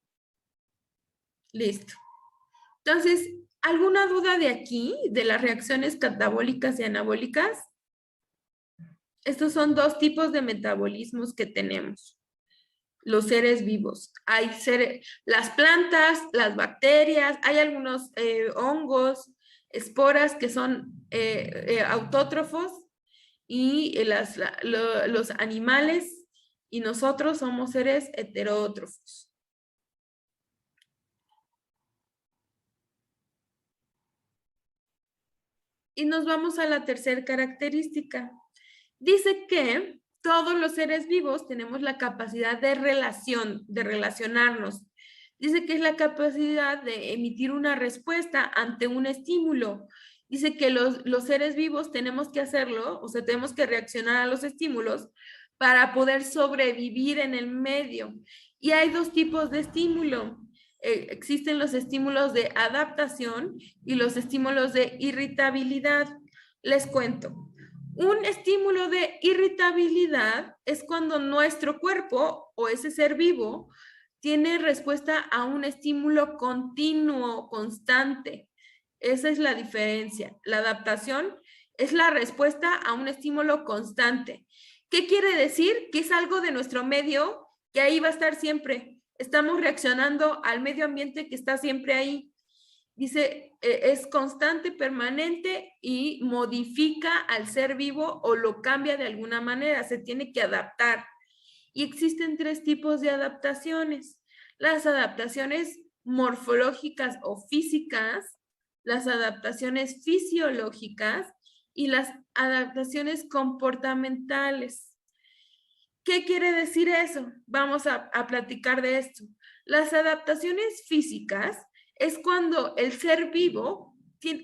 Listo. Entonces, ¿alguna duda de aquí, de las reacciones catabólicas y anabólicas? Estos son dos tipos de metabolismos que tenemos. Los seres vivos. Hay las plantas, las bacterias, hay algunos hongos, esporas que son autótrofos y los animales y nosotros somos seres heterótrofos. Y nos vamos a la tercera característica. Dice que todos los seres vivos tenemos la capacidad de relacionarnos. Dice que es la capacidad de emitir una respuesta ante un estímulo. Dice que los seres vivos tenemos que hacerlo, o sea, tenemos que reaccionar a los estímulos para poder sobrevivir en el medio. Y hay dos tipos de estímulo. Existen los estímulos de adaptación y los estímulos de irritabilidad. Les cuento. Un estímulo de irritabilidad es cuando nuestro cuerpo o ese ser vivo tiene respuesta a un estímulo continuo, constante. Esa es la diferencia. La adaptación es la respuesta a un estímulo constante. ¿Qué quiere decir? Que es algo de nuestro medio que ahí va a estar siempre. Estamos reaccionando al medio ambiente que está siempre ahí. Dice, es constante, permanente y modifica al ser vivo o lo cambia de alguna manera, se tiene que adaptar. Y existen tres tipos de adaptaciones. Las adaptaciones morfológicas o físicas, las adaptaciones fisiológicas y las adaptaciones comportamentales. ¿Qué quiere decir eso? Vamos a platicar de esto. Las adaptaciones físicas es cuando el ser vivo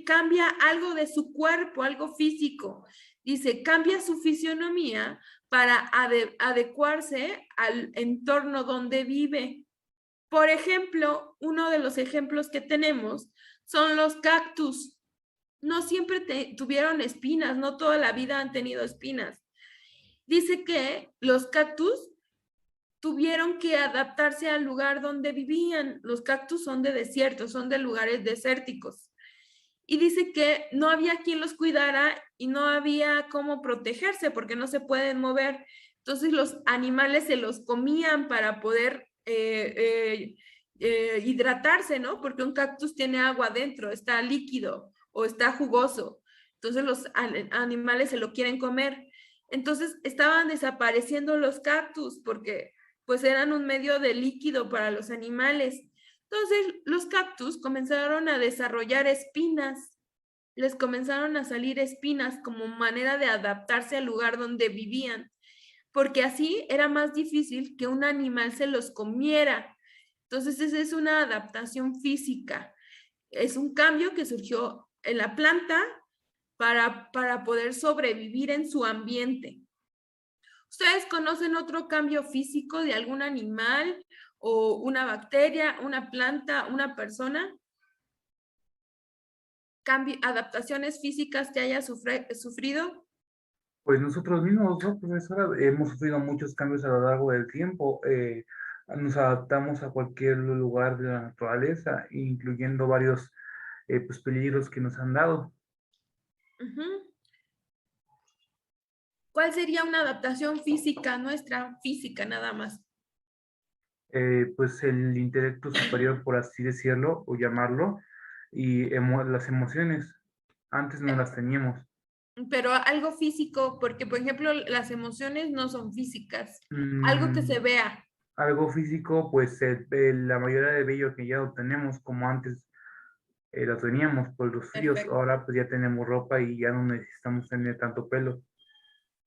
cambia algo de su cuerpo, algo físico. Dice, cambia su fisionomía para adecuarse al entorno donde vive. Por ejemplo, uno de los ejemplos que tenemos son los cactus. No siempre tuvieron espinas, no toda la vida han tenido espinas. Dice que los cactus tuvieron que adaptarse al lugar donde vivían. Los cactus son de desierto, son de lugares desérticos. Y dice que no había quien los cuidara y no había cómo protegerse porque no se pueden mover. Entonces los animales se los comían para poder hidratarse, ¿no? Porque un cactus tiene agua dentro, está líquido o está jugoso. Entonces los animales se lo quieren comer. Entonces estaban desapareciendo los cactus porque pues eran un medio de líquido para los animales. Entonces los cactus comenzaron a desarrollar espinas. Les comenzaron a salir espinas como manera de adaptarse al lugar donde vivían, porque así era más difícil que un animal se los comiera. Entonces esa es una adaptación física. Es un cambio que surgió en la planta para poder sobrevivir en su ambiente. ¿Ustedes conocen otro cambio físico de algún animal o una bacteria, una planta, una persona? ¿Adaptaciones físicas que haya sufrido? Pues nosotros mismos, ¿no, profesora? Hemos sufrido muchos cambios a lo largo del tiempo. Nos adaptamos a cualquier lugar de la naturaleza, incluyendo varios pues, peligros que nos han dado. ¿Cuál sería una adaptación física nuestra? Física nada más. Pues el intelecto superior, por así decirlo, o llamarlo, y las emociones. Antes no las teníamos. Pero algo físico, porque por ejemplo las emociones no son físicas. Algo que se vea. Algo físico, pues la mayoría de vello que ya obtenemos, como antes lo teníamos por los fríos, Perfecto. ahora pues ya tenemos ropa y ya no necesitamos tener tanto pelo.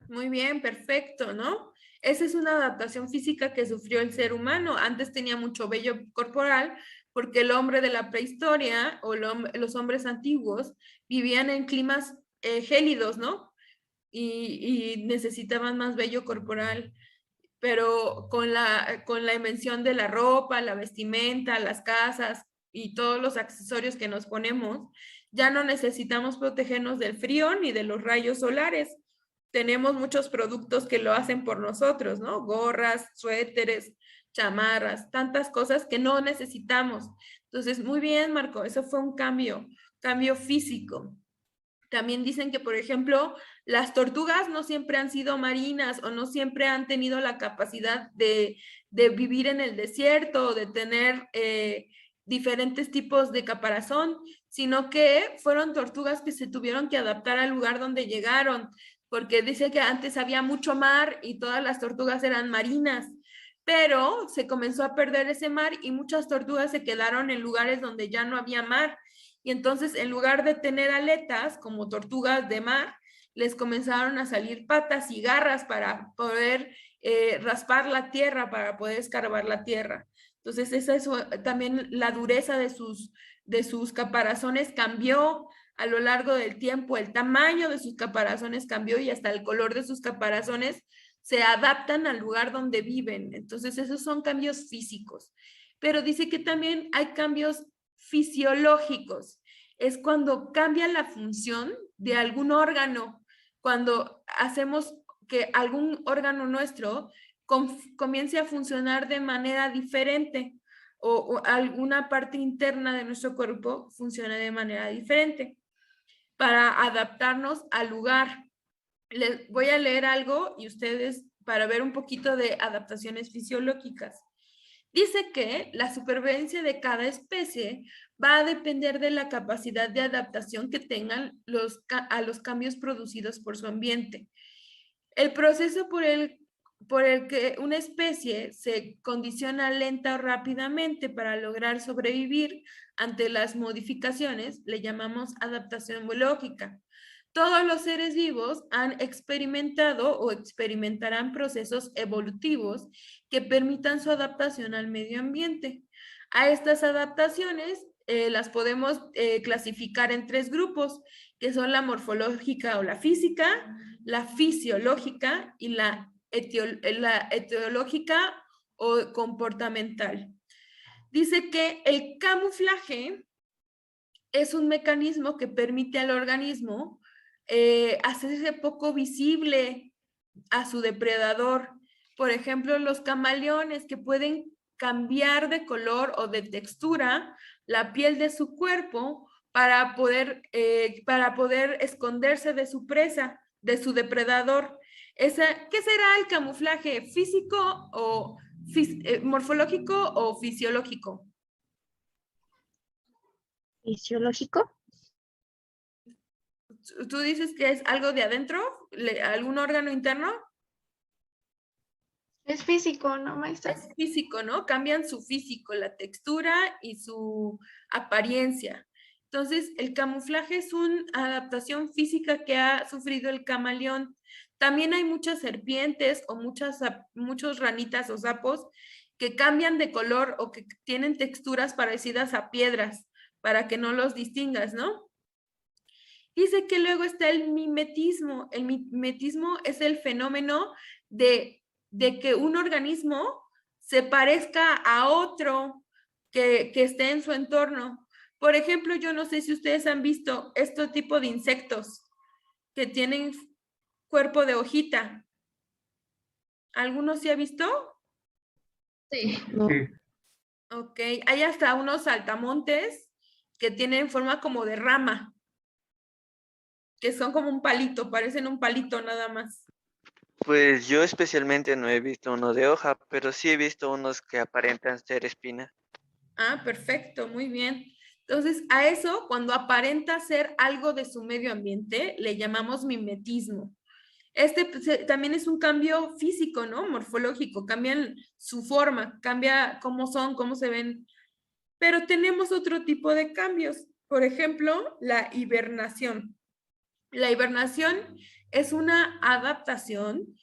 Muy bien, perfecto, ¿no? Esa es una adaptación física que sufrió el ser humano. Antes tenía mucho vello corporal porque el hombre de la prehistoria o los hombres antiguos vivían en climas gélidos, ¿no? Y necesitaban más vello corporal. pero con la invención de la ropa, la vestimenta, las casas y todos los accesorios que nos ponemos, ya no necesitamos protegernos del frío ni de los rayos solares. Tenemos muchos productos que lo hacen por nosotros, ¿no? Gorras, suéteres, chamarras, tantas cosas que no necesitamos. Entonces, muy bien, Marco, eso fue un cambio físico. También dicen que, por ejemplo, las tortugas no siempre han sido marinas o no siempre han tenido la capacidad de vivir en el desierto o de tener diferentes tipos de caparazón, sino que fueron tortugas que se tuvieron que adaptar al lugar donde llegaron, porque dice que antes había mucho mar y todas las tortugas eran marinas, pero se comenzó a perder ese mar y muchas tortugas se quedaron en lugares donde ya no había mar. Y entonces, en lugar de tener aletas como tortugas de mar, les comenzaron a salir patas y garras para poder raspar la tierra, para poder escarbar la tierra. Entonces, también la dureza de sus caparazones cambió a lo largo del tiempo, el tamaño de sus caparazones cambió y hasta el color de sus caparazones se adaptan al lugar donde viven. Entonces, esos son cambios físicos. Pero dice que también hay cambios fisiológicos. Es cuando cambia la función de algún órgano, cuando hacemos que algún órgano nuestro comience a funcionar de manera diferente o alguna parte interna de nuestro cuerpo funcione de manera diferente para adaptarnos al lugar. Les voy a leer algo y ustedes para ver un poquito de adaptaciones fisiológicas. Dice que la supervivencia de cada especie va a depender de la capacidad de adaptación que tengan a los cambios producidos por su ambiente. El proceso por el que una especie se condiciona lenta o rápidamente para lograr sobrevivir ante las modificaciones le llamamos adaptación biológica. Todos los seres vivos han experimentado o experimentarán procesos evolutivos que permitan su adaptación al medio ambiente. A estas adaptaciones las podemos clasificar en 3 grupos, que son la morfológica o la física, la fisiológica y la etiológica o comportamental. Dice que el camuflaje es un mecanismo que permite al organismo hacerse poco visible a su depredador. Por ejemplo, los camaleones que pueden cambiar de color o de textura la piel de su cuerpo para poder esconderse de su presa, de su depredador. ¿Qué será el camuflaje? ¿Físico o morfológico o fisiológico? ¿Fisiológico? ¿Tú dices que es algo de adentro? ¿Algún órgano interno? Es físico, ¿no, maestra? Es físico, ¿no? Cambian su físico, la textura y su apariencia. Entonces, el camuflaje es una adaptación física que ha sufrido el camaleón. También hay muchas serpientes o muchos ranitas o sapos que cambian de color o que tienen texturas parecidas a piedras para que no los distingas, ¿no? Dice que luego está el mimetismo. El mimetismo es el fenómeno de que un organismo se parezca a otro que esté en su entorno. Por ejemplo, yo no sé si ustedes han visto este tipo de insectos que tienen cuerpo de hojita. ¿Alguno sí ha visto? Sí. Sí. Ok, hay hasta unos saltamontes que tienen forma como de rama, que son como un palito, parecen un palito nada más. Pues yo especialmente no he visto uno de hoja, pero sí he visto unos que aparentan ser espina. Ah, perfecto, muy bien. Entonces, a eso, cuando aparenta ser algo de su medio ambiente, le llamamos mimetismo. También es un cambio físico, ¿no? Morfológico, cambian su forma, cambia cómo son, cómo se ven. Pero tenemos otro tipo de cambios. Por ejemplo, la hibernación. La hibernación es una adaptación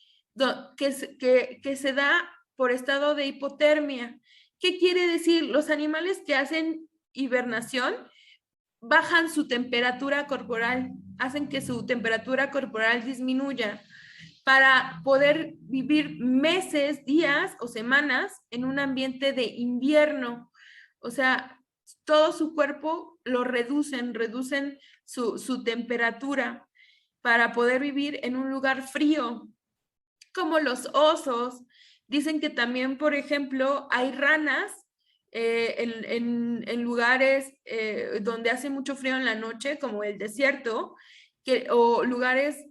que se da por estado de hipotermia. ¿Qué quiere decir? Los animales que hacen hibernación bajan su temperatura corporal, hacen que su temperatura corporal disminuya. para poder vivir meses, días o semanas en un ambiente de invierno. O sea, todo su cuerpo lo reducen su temperatura para poder vivir en un lugar frío, como los osos. Dicen que también, por ejemplo, hay ranas en lugares donde hace mucho frío en la noche, como el desierto, o lugares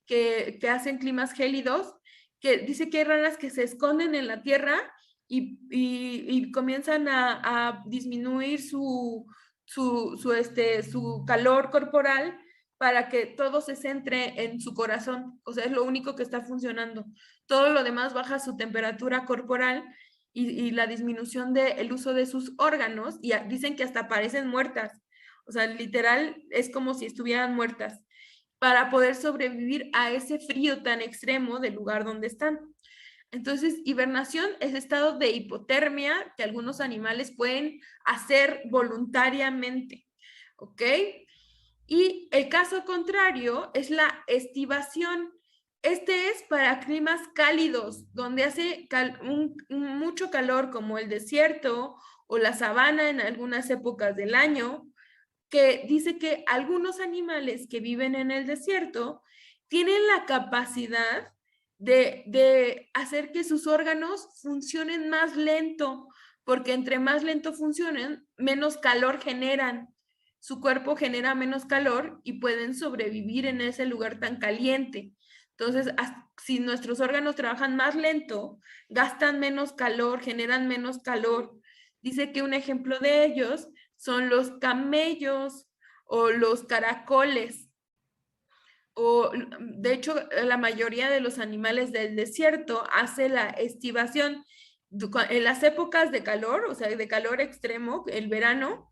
que hacen climas gélidos, que dice que hay ranas que se esconden en la tierra y comienzan a disminuir su calor corporal para que todo se centre en su corazón. O sea, es lo único que está funcionando. Todo lo demás baja su temperatura corporal y la disminución del uso de sus órganos, y dicen que hasta parecen muertas. O sea, literal, es como si estuvieran muertas, para poder sobrevivir a ese frío tan extremo del lugar donde están. Entonces, hibernación es estado de hipotermia que algunos animales pueden hacer voluntariamente, ¿ok? Y el caso contrario es la estivación. Este es para climas cálidos, donde hace mucho calor, como el desierto o la sabana en algunas épocas del año, que dice que algunos animales que viven en el desierto tienen la capacidad de hacer que sus órganos funcionen más lento, porque entre más lento funcionen, menos calor generan. Su cuerpo genera menos calor y pueden sobrevivir en ese lugar tan caliente. Entonces, si nuestros órganos trabajan más lento, gastan menos calor, generan menos calor. Dice que un ejemplo de ellos son los camellos o los caracoles. O, de hecho, la mayoría de los animales del desierto hace la estivación en las épocas de calor, o sea, de calor extremo, el verano.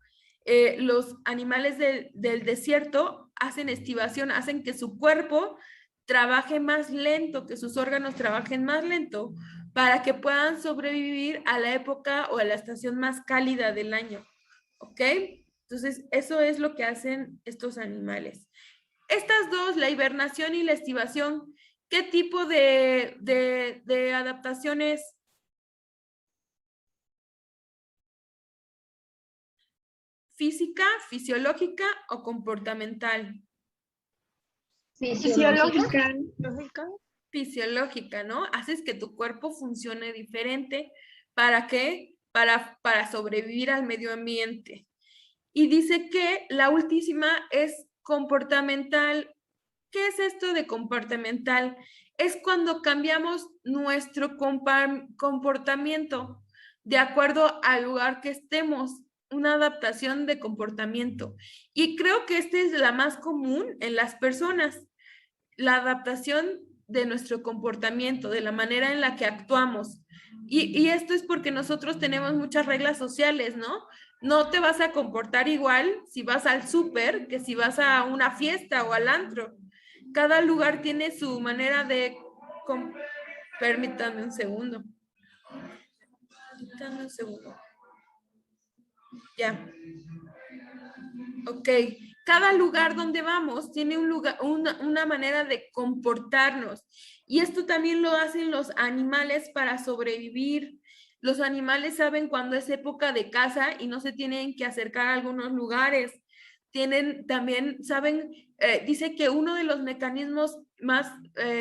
Los animales del desierto hacen estivación, hacen que su cuerpo trabaje más lento, que sus órganos trabajen más lento, para que puedan sobrevivir a la época o a la estación más cálida del año. ¿Ok? Entonces, eso es lo que hacen estos animales. Estas dos, la hibernación y la estivación, ¿qué tipo de adaptaciones? ¿Física, fisiológica o comportamental? Fisiológica. Fisiológica, ¿no? Haces que tu cuerpo funcione diferente. ¿Para qué? Para sobrevivir al medio ambiente. Y dice que la última es comportamental. ¿Qué es esto de comportamental? Es cuando cambiamos nuestro comportamiento de acuerdo al lugar que estemos, una adaptación de comportamiento. Y creo que esta es la más común en las personas, la adaptación de nuestro comportamiento, de la manera en la que actuamos. Y esto es porque nosotros tenemos muchas reglas sociales, ¿no? No te vas a comportar igual si vas al súper que si vas a una fiesta o al antro. Cada lugar tiene su manera de... Permítanme un segundo. Permítanme un segundo. Ya. Ok. Cada lugar donde vamos tiene una manera de comportarnos. Y esto también lo hacen los animales para sobrevivir. Los animales saben cuándo es época de caza y no se tienen que acercar a algunos lugares. Dice que uno de los mecanismos más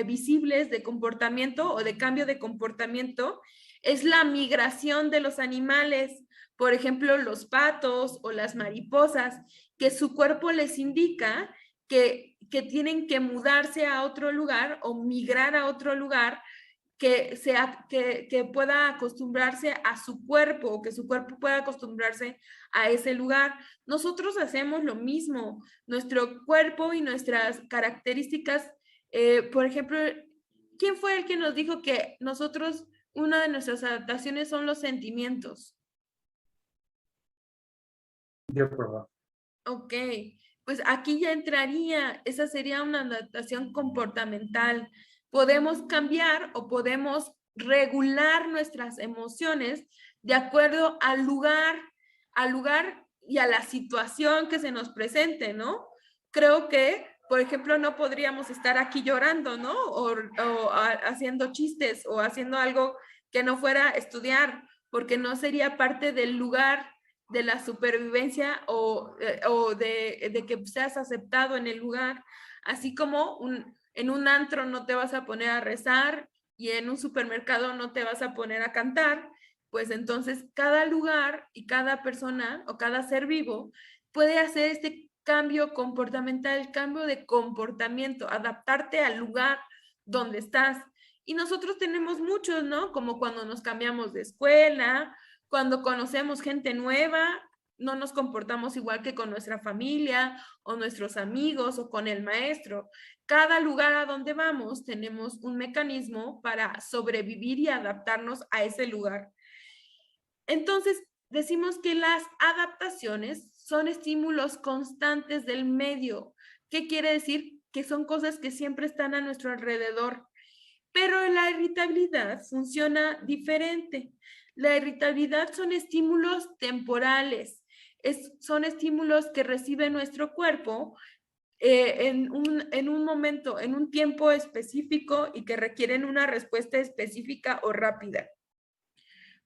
visibles de comportamiento o de cambio de comportamiento es la migración de los animales. Por ejemplo, los patos o las mariposas, que su cuerpo les indica que tienen que mudarse a otro lugar o migrar a otro lugar que pueda acostumbrarse a su cuerpo, o que su cuerpo pueda acostumbrarse a ese lugar. Nosotros hacemos lo mismo. Nuestro cuerpo y nuestras características, por ejemplo, ¿quién fue el que nos dijo que nosotros, una de nuestras adaptaciones son los sentimientos? Yo, perdón. Ok, pues aquí ya entraría, esa sería una adaptación comportamental. Podemos cambiar o podemos regular nuestras emociones de acuerdo al lugar y a la situación que se nos presente, ¿no? Creo que por ejemplo, no podríamos estar aquí llorando, ¿no? Haciendo chistes o haciendo algo que no fuera estudiar, porque no sería parte del lugar de la supervivencia o de que seas aceptado en el lugar. Así como en un antro no te vas a poner a rezar y en un supermercado no te vas a poner a cantar, pues entonces cada lugar y cada persona o cada ser vivo puede hacer este cambio comportamental, cambio de comportamiento, adaptarte al lugar donde estás. Y nosotros tenemos muchos, ¿no? Como cuando nos cambiamos de escuela, cuando conocemos gente nueva, no nos comportamos igual que con nuestra familia o nuestros amigos o con el maestro. Cada lugar a donde vamos tenemos un mecanismo para sobrevivir y adaptarnos a ese lugar. Entonces, decimos que las adaptaciones son estímulos constantes del medio. ¿Qué quiere decir? Que son cosas que siempre están a nuestro alrededor. Pero la irritabilidad funciona diferente. La irritabilidad son estímulos temporales. Son estímulos que recibe nuestro cuerpo en un momento, en un tiempo específico y que requieren una respuesta específica o rápida.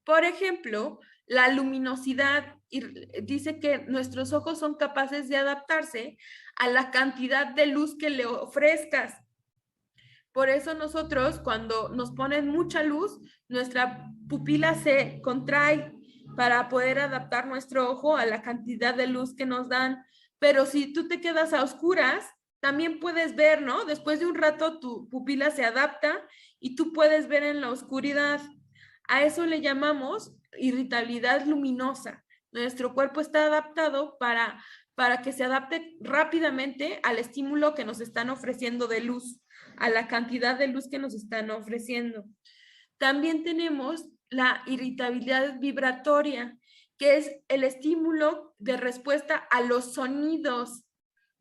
Por ejemplo, la luminosidad dice que nuestros ojos son capaces de adaptarse a la cantidad de luz que le ofrezcas. Por eso nosotros, cuando nos ponen mucha luz, nuestra pupila se contrae para poder adaptar nuestro ojo a la cantidad de luz que nos dan. Pero si tú te quedas a oscuras, también puedes ver, ¿no? Después de un rato tu pupila se adapta y tú puedes ver en la oscuridad. A eso le llamamos irritabilidad luminosa. Nuestro cuerpo está adaptado para que se adapte rápidamente al estímulo que nos están ofreciendo de luz, a la cantidad de luz que nos están ofreciendo. También tenemos la irritabilidad vibratoria, que es el estímulo de respuesta a los sonidos.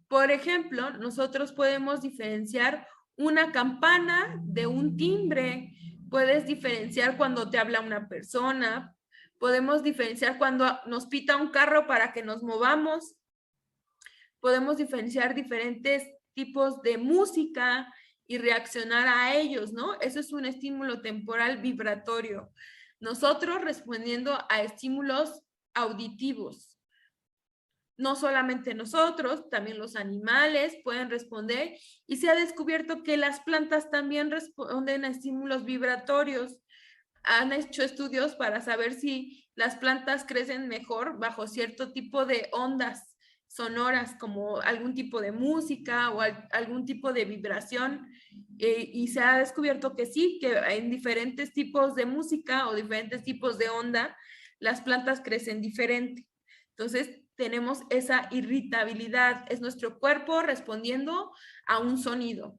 Por ejemplo, nosotros podemos diferenciar una campana de un timbre. Puedes diferenciar cuando te habla una persona. Podemos diferenciar cuando nos pita un carro para que nos movamos. Podemos diferenciar diferentes tipos de música y reaccionar a ellos, ¿no? Eso es un estímulo temporal vibratorio. Nosotros respondiendo a estímulos auditivos. No solamente nosotros, también los animales pueden responder y se ha descubierto que las plantas también responden a estímulos vibratorios. Han hecho estudios para saber si las plantas crecen mejor bajo cierto tipo de ondas sonoras, como algún tipo de música o algún tipo de vibración, y se ha descubierto que sí, que en diferentes tipos de música o diferentes tipos de onda, las plantas crecen diferente. Entonces, tenemos esa irritabilidad, es nuestro cuerpo respondiendo a un sonido.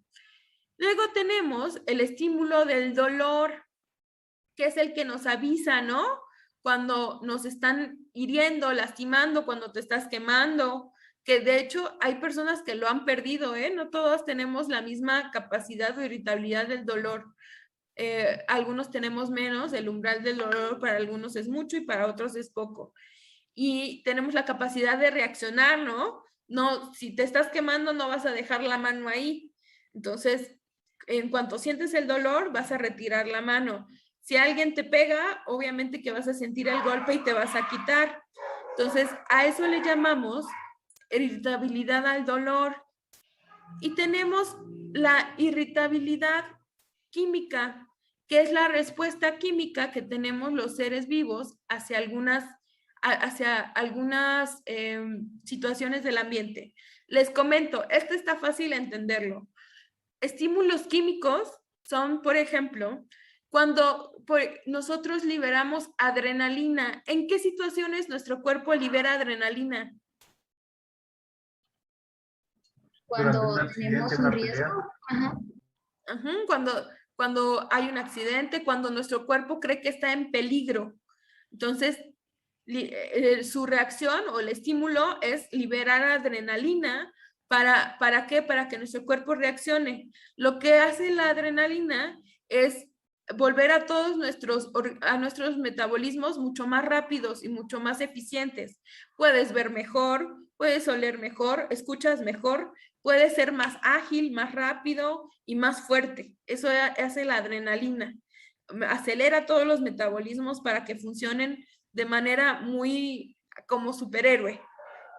Luego tenemos el estímulo del dolor, que es el que nos avisa, ¿no? Cuando nos están hiriendo, lastimando, cuando te estás quemando, que de hecho hay personas que lo han perdido, ¿eh? No todos tenemos la misma capacidad de irritabilidad del dolor. Algunos tenemos menos, el umbral del dolor para algunos es mucho y para otros es poco. Y tenemos la capacidad de reaccionar, ¿no? No, si te estás quemando no vas a dejar la mano ahí. Entonces, en cuanto sientes el dolor, vas a retirar la mano. Si alguien te pega, obviamente que vas a sentir el golpe y te vas a quitar. Entonces, a eso le llamamos irritabilidad al dolor. Y tenemos la irritabilidad química, que es la respuesta química que tenemos los seres vivos hacia algunas situaciones del ambiente. Les comento, esto está fácil entenderlo. Estímulos químicos son, por ejemplo, cuando nosotros liberamos adrenalina. ¿En qué situaciones nuestro cuerpo libera adrenalina? Cuando tenemos un riesgo. Ajá. Cuando hay un accidente, cuando nuestro cuerpo cree que está en peligro. Entonces, su reacción o el estímulo es liberar adrenalina. ¿Para qué? Para que nuestro cuerpo reaccione. Lo que hace la adrenalina es volver a todos nuestros metabolismos mucho más rápidos y mucho más eficientes. Puedes ver mejor, puedes oler mejor, escuchas mejor, puedes ser más ágil, más rápido y más fuerte. Eso hace la adrenalina. Acelera todos los metabolismos para que funcionen de manera muy como superhéroe.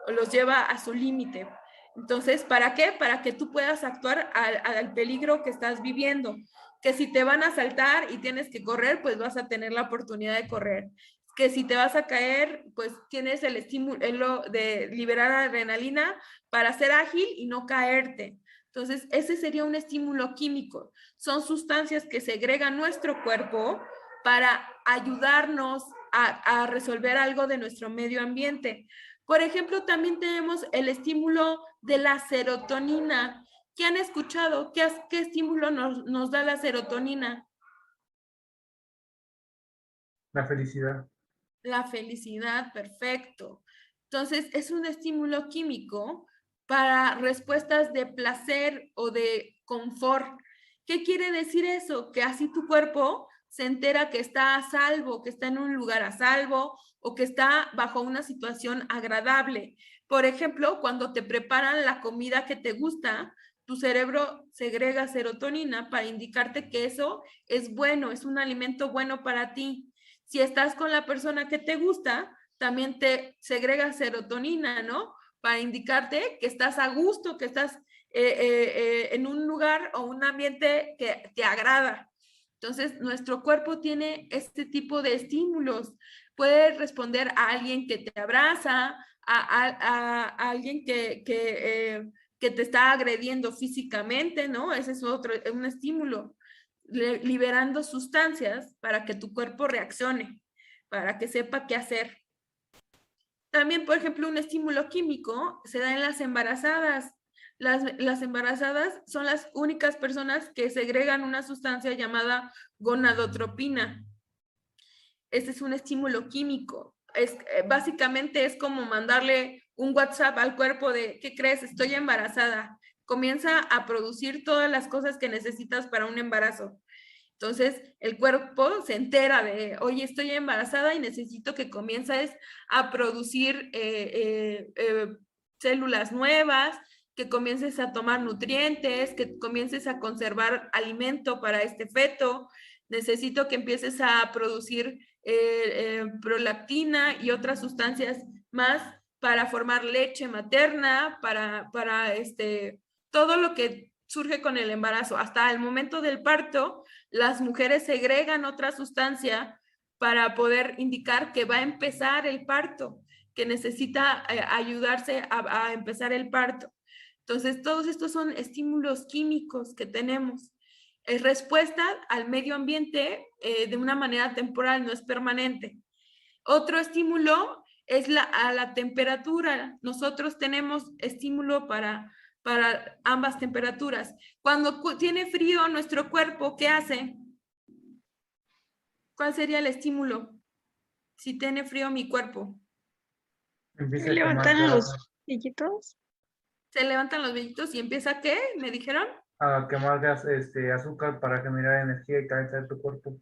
Los lleva a su límite. Entonces, ¿para qué? Para que tú puedas actuar al peligro que estás viviendo. Que si te van a asaltar y tienes que correr, pues vas a tener la oportunidad de correr. Que si te vas a caer, pues tienes el estímulo de liberar adrenalina para ser ágil y no caerte. Entonces, ese sería un estímulo químico. Son sustancias que segrega nuestro cuerpo para ayudarnos a resolver algo de nuestro medio ambiente. Por ejemplo, también tenemos el estímulo de la serotonina. ¿Qué han escuchado? ¿Qué estímulo nos da la serotonina? La felicidad. La felicidad, perfecto. Entonces, es un estímulo químico para respuestas de placer o de confort. ¿Qué quiere decir eso? Que así tu cuerpo se entera que está a salvo, que está en un lugar a salvo o que está bajo una situación agradable. Por ejemplo, cuando te preparan la comida que te gusta, tu cerebro segrega serotonina para indicarte que eso es bueno, es un alimento bueno para ti. Si estás con la persona que te gusta, también te segrega serotonina, ¿no? Para indicarte que estás a gusto, que estás en un lugar o un ambiente que te agrada. Entonces, nuestro cuerpo tiene este tipo de estímulos. Puede responder a alguien que te abraza, a alguien que te está agrediendo físicamente, ¿no? Ese es un estímulo. Liberando sustancias para que tu cuerpo reaccione, para que sepa qué hacer. También, por ejemplo, un estímulo químico se da en las embarazadas. Las embarazadas son las únicas personas que segregan una sustancia llamada gonadotropina. Este es un estímulo químico. Básicamente es como mandarle un WhatsApp al cuerpo de, ¿qué crees? Estoy embarazada. Comienza a producir todas las cosas que necesitas para un embarazo. Entonces, el cuerpo se entera de, oye, estoy embarazada y necesito que comiences a producir células nuevas, que comiences a tomar nutrientes, que comiences a conservar alimento para este feto. Necesito que empieces a producir prolactina y otras sustancias más para formar leche materna, para todo lo que surge con el embarazo. Hasta el momento del parto, las mujeres segregan otra sustancia para poder indicar que va a empezar el parto, que necesita ayudarse a empezar el parto. Entonces, todos estos son estímulos químicos que tenemos. Es respuesta al medio ambiente de una manera temporal, no es permanente. Otro estímulo es a la temperatura. Nosotros tenemos estímulo para ambas temperaturas. Cuando tiene frío nuestro cuerpo, ¿qué hace? ¿Cuál sería el estímulo? Si tiene frío mi cuerpo. ¿Se levantan los vellitos? Se levantan los vellitos y empieza ¿qué? ¿Me dijeron? A quemar azúcar para generar energía y calentar tu cuerpo.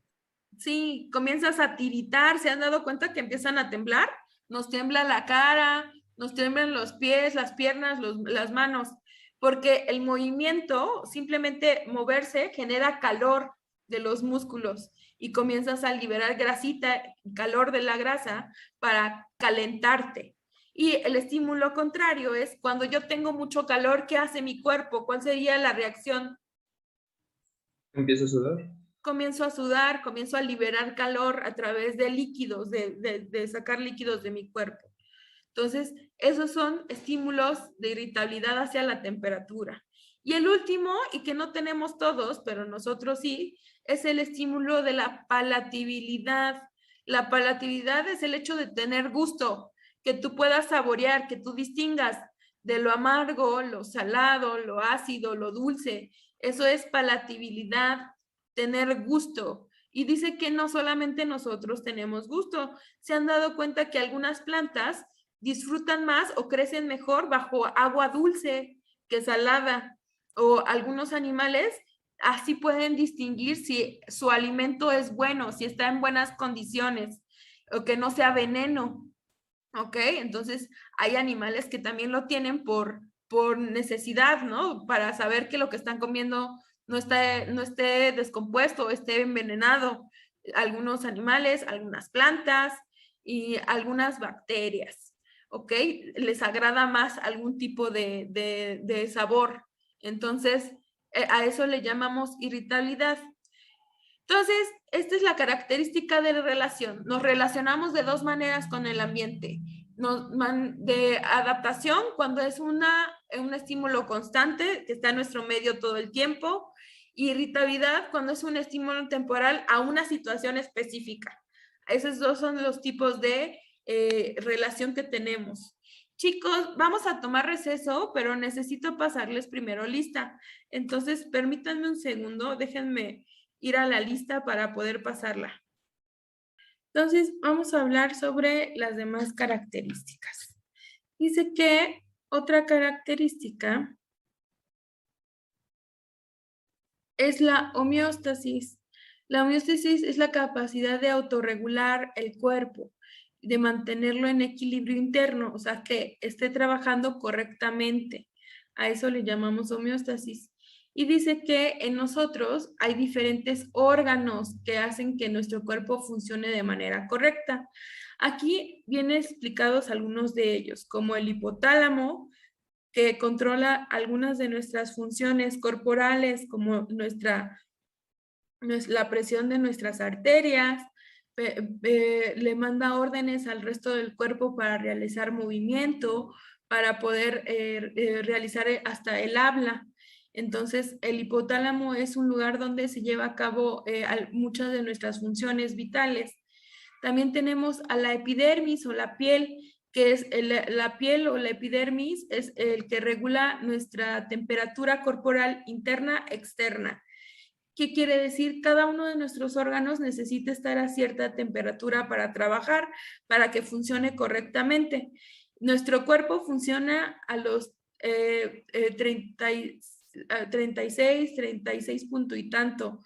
Sí, comienzas a tiritar. ¿Se han dado cuenta que empiezan a temblar? Nos tiembla la cara, nos tiemblan los pies, las piernas, las manos, porque el movimiento, simplemente moverse, genera calor de los músculos y comienzas a liberar grasita, calor de la grasa para calentarte. Y el estímulo contrario es cuando yo tengo mucho calor, ¿qué hace mi cuerpo? ¿Cuál sería la reacción? Empieza a sudar. Comienzo a sudar, comienzo a liberar calor a través de líquidos, de sacar líquidos de mi cuerpo. Entonces, esos son estímulos de irritabilidad hacia la temperatura. Y el último, y que no tenemos todos, pero nosotros sí, es el estímulo de la palatabilidad. La palatabilidad es el hecho de tener gusto, que tú puedas saborear, que tú distingas de lo amargo, lo salado, lo ácido, lo dulce. Eso es palatabilidad, tener gusto. Y dice que no solamente nosotros tenemos gusto. Se han dado cuenta que algunas plantas disfrutan más o crecen mejor bajo agua dulce que salada. O algunos animales así pueden distinguir si su alimento es bueno, si está en buenas condiciones o que no sea veneno. ¿Ok? Entonces, Hay animales que también lo tienen por necesidad, ¿no? Para saber que lo que están comiendo no esté descompuesto, esté envenenado. Algunos animales, algunas plantas y algunas bacterias, ¿ok? Les agrada más algún tipo de sabor. Entonces, a eso le llamamos irritabilidad. Entonces, esta es la característica de la relación. Nos relacionamos de dos maneras con el ambiente. De adaptación, cuando es un estímulo constante que está en nuestro medio todo el tiempo. Y irritabilidad, cuando es un estímulo temporal a una situación específica. Esos dos son los tipos de relación que tenemos. Chicos, vamos a tomar receso, pero necesito pasarles primero lista. Entonces, permítanme un segundo, déjenme ir a la lista para poder pasarla. Entonces, vamos a hablar sobre las demás características. Dice que otra característica es la homeostasis. La homeostasis es la capacidad de autorregular el cuerpo, de mantenerlo en equilibrio interno, o sea, que esté trabajando correctamente. A eso le llamamos homeostasis. Y dice que en nosotros hay diferentes órganos que hacen que nuestro cuerpo funcione de manera correcta. Aquí vienen explicados algunos de ellos, como el hipotálamo, que controla algunas de nuestras funciones corporales, como la presión de nuestras arterias, le manda órdenes al resto del cuerpo para realizar movimiento, para poder realizar hasta el habla. Entonces, el hipotálamo es un lugar donde se lleva a cabo muchas de nuestras funciones vitales. También tenemos a la epidermis o la piel, que es la piel o la epidermis, es el que regula nuestra temperatura corporal interna, externa. ¿Qué quiere decir? Cada uno de nuestros órganos necesita estar a cierta temperatura para trabajar, para que funcione correctamente. Nuestro cuerpo funciona a los 36 punto y tanto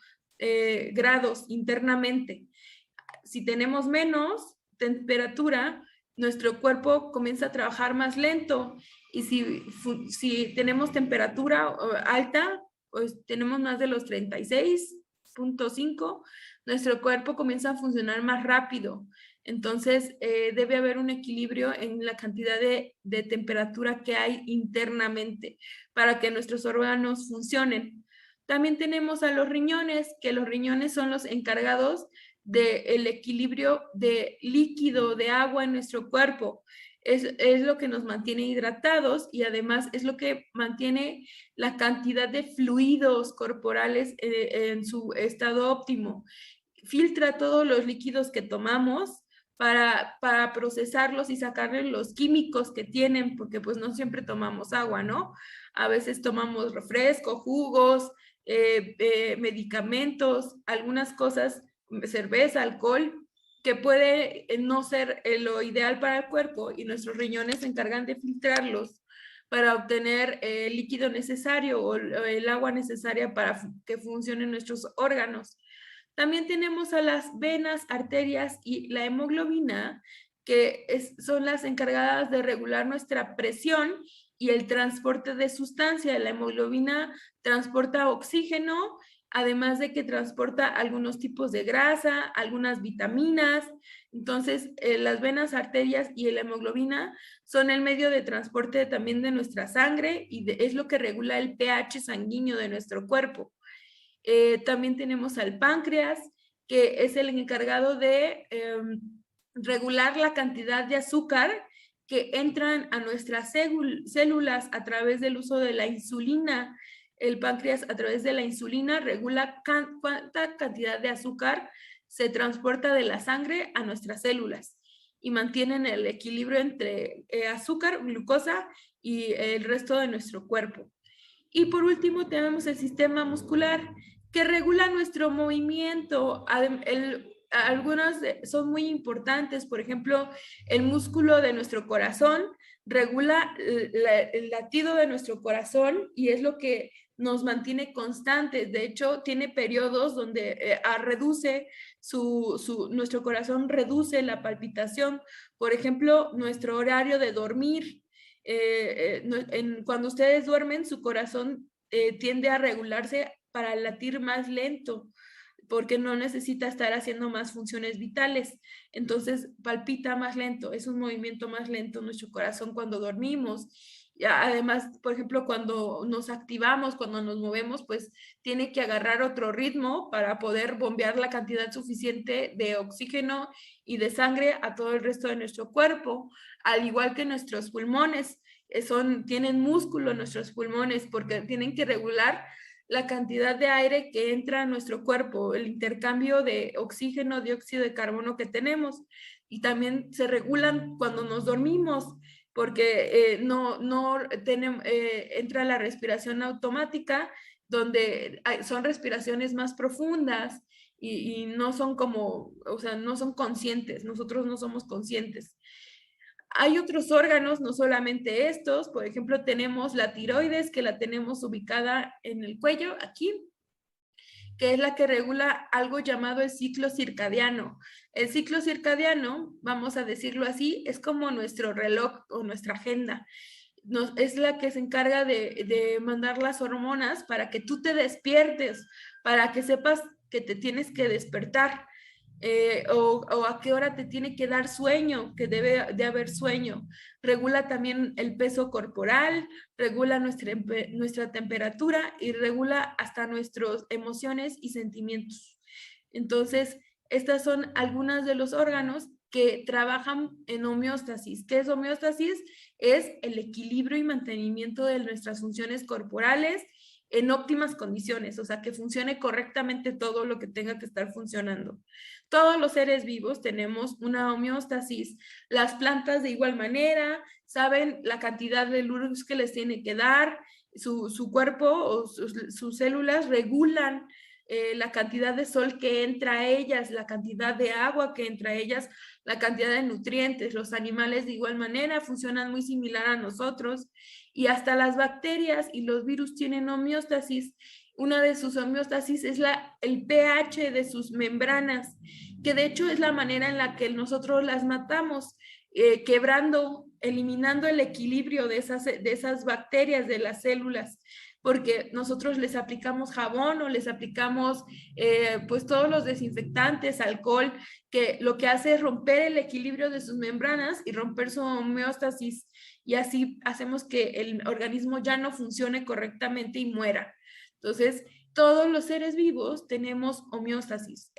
grados internamente. Si tenemos menos temperatura, nuestro cuerpo comienza a trabajar más lento, y si tenemos temperatura alta, pues tenemos más de los 36.5, nuestro cuerpo comienza a funcionar más rápido. Entonces, debe haber un equilibrio en la cantidad de temperatura que hay internamente para que nuestros órganos funcionen. También tenemos a los riñones, que los riñones son los encargados del equilibrio de líquido, de agua en nuestro cuerpo. Es lo que nos mantiene hidratados y además es lo que mantiene la cantidad de fluidos corporales en su estado óptimo. Filtra todos los líquidos que tomamos para procesarlos y sacarle los químicos que tienen, porque pues no siempre tomamos agua, ¿no? A veces tomamos refresco, jugos, medicamentos, algunas cosas, cerveza, alcohol, que puede no ser lo ideal para el cuerpo, y nuestros riñones se encargan de filtrarlos para obtener el líquido necesario o el agua necesaria para que funcionen nuestros órganos. También tenemos a las venas, arterias y la hemoglobina, que son las encargadas de regular nuestra presión y el transporte de sustancia. La hemoglobina transporta oxígeno, además de que transporta algunos tipos de grasa, algunas vitaminas. Entonces, las venas, arterias y la hemoglobina son el medio de transporte también de nuestra sangre y es lo que regula el pH sanguíneo de nuestro cuerpo. También tenemos al páncreas, que es el encargado de regular la cantidad de azúcar que entran a nuestras células a través del uso de la insulina. El páncreas, a través de la insulina, regula cuánta cantidad de azúcar se transporta de la sangre a nuestras células y mantienen el equilibrio entre azúcar, glucosa y el resto de nuestro cuerpo. Y por último tenemos el sistema muscular, que regula nuestro movimiento. Algunos son muy importantes, por ejemplo, el músculo de nuestro corazón regula el latido de nuestro corazón y es lo que nos mantiene constantes. De hecho, tiene periodos donde reduce nuestro corazón reduce la palpitación. Por ejemplo, nuestro horario de dormir. Cuando ustedes duermen, su corazón tiende a regularse para latir más lento, porque no necesita estar haciendo más funciones vitales. Entonces, palpita más lento, es un movimiento más lento nuestro corazón cuando dormimos. Además, por ejemplo, cuando nos activamos, cuando nos movemos, pues tiene que agarrar otro ritmo para poder bombear la cantidad suficiente de oxígeno y de sangre a todo el resto de nuestro cuerpo, al igual que nuestros pulmones. Tienen músculo nuestros pulmones porque tienen que regular la cantidad de aire que entra a nuestro cuerpo, el intercambio de oxígeno, dióxido de carbono que tenemos. Y también se regulan cuando nos dormimos, porque entra la respiración automática, donde son respiraciones más profundas y no son no son conscientes, nosotros no somos conscientes. Hay otros órganos, no solamente estos, por ejemplo, tenemos la tiroides, que la tenemos ubicada en el cuello, aquí, que es la que regula algo llamado el ciclo circadiano. El ciclo circadiano, vamos a decirlo así, es como nuestro reloj o nuestra agenda. Es la que se encarga de mandar las hormonas para que tú te despiertes, para que sepas que te tienes que despertar. O a qué hora te tiene que dar sueño, que debe de haber sueño. Regula también el peso corporal, regula nuestra temperatura y regula hasta nuestras emociones y sentimientos. Entonces, estas son algunas de los órganos que trabajan en homeostasis. ¿Qué es homeostasis? Es el equilibrio y mantenimiento de nuestras funciones corporales en óptimas condiciones, o sea, que funcione correctamente todo lo que tenga que estar funcionando. Todos los seres vivos tenemos una homeostasis. Las plantas de igual manera saben la cantidad de luz que les tiene que dar, su cuerpo o sus células regulan la cantidad de sol que entra a ellas, la cantidad de agua que entra a ellas, la cantidad de nutrientes. Los animales de igual manera funcionan muy similar a nosotros, y hasta las bacterias y los virus tienen homeostasis. Una de sus homeostasis es el pH de sus membranas, que de hecho es la manera en la que nosotros las matamos, quebrando, eliminando el equilibrio de esas bacterias, de las células, porque nosotros les aplicamos jabón o les aplicamos pues todos los desinfectantes, alcohol, que lo que hace es romper el equilibrio de sus membranas y romper su homeostasis, y así hacemos que el organismo ya no funcione correctamente y muera. Entonces, todos los seres vivos tenemos homeostasis,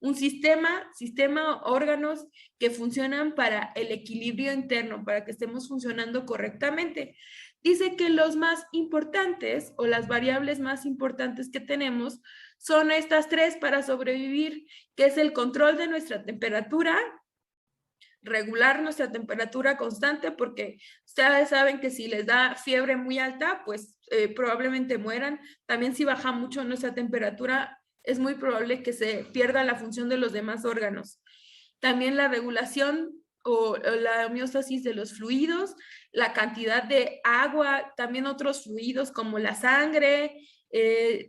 un sistema, órganos que funcionan para el equilibrio interno, para que estemos funcionando correctamente. Dice que los más importantes o las variables más importantes que tenemos son estas tres para sobrevivir, que es el control de nuestra temperatura, regular nuestra temperatura constante, porque ustedes saben que si les da fiebre muy alta, pues probablemente mueran. También si baja mucho nuestra temperatura, es muy probable que se pierda la función de los demás órganos. También la regulación o la homeostasis de los fluidos, la cantidad de agua, también otros fluidos como la sangre.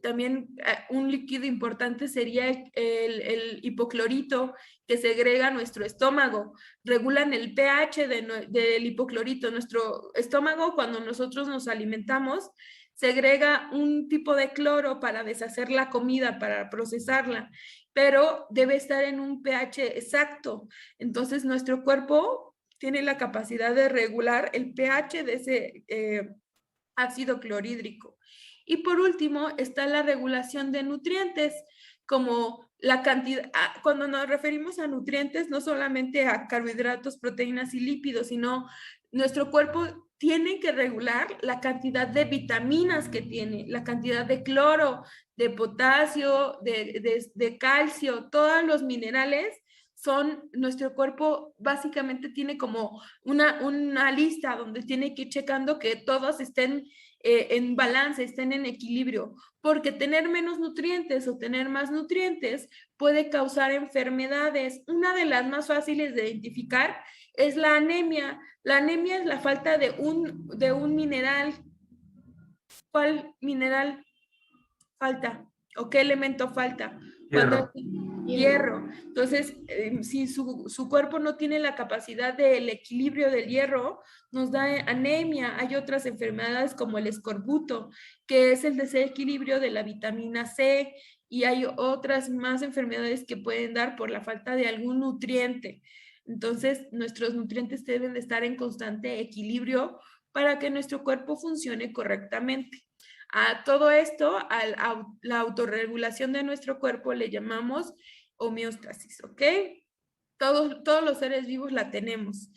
También un líquido importante sería el hipoclorito, que segrega nuestro estómago. Regulan el pH del hipoclorito. Nuestro estómago, cuando nosotros nos alimentamos, segrega un tipo de cloro para deshacer la comida, para procesarla, pero debe estar en un pH exacto. Entonces, nuestro cuerpo tiene la capacidad de regular el pH de ese ácido clorhídrico. Y por último, está la regulación de nutrientes, como la cantidad. Cuando nos referimos a nutrientes, no solamente a carbohidratos, proteínas y lípidos, sino nuestro cuerpo tiene que regular la cantidad de vitaminas que tiene, la cantidad de cloro, de potasio, de calcio, todos los minerales. Nuestro cuerpo básicamente tiene como una lista donde tiene que ir checando que todos estén en balance, estén en equilibrio, porque tener menos nutrientes o tener más nutrientes puede causar enfermedades. Una de las más fáciles de identificar es la anemia. La anemia es la falta de un mineral. ¿Cuál mineral falta? ¿O qué elemento falta? Hierro. Hierro. Entonces, si su cuerpo no tiene la capacidad del equilibrio del hierro, nos da anemia. Hay otras enfermedades como el escorbuto, que es el desequilibrio de la vitamina C, y hay otras más enfermedades que pueden dar por la falta de algún nutriente. Entonces, nuestros nutrientes deben de estar en constante equilibrio para que nuestro cuerpo funcione correctamente. A todo esto, a la autorregulación de nuestro cuerpo le llamamos homeostasis, ¿ok? Todos los seres vivos la tenemos.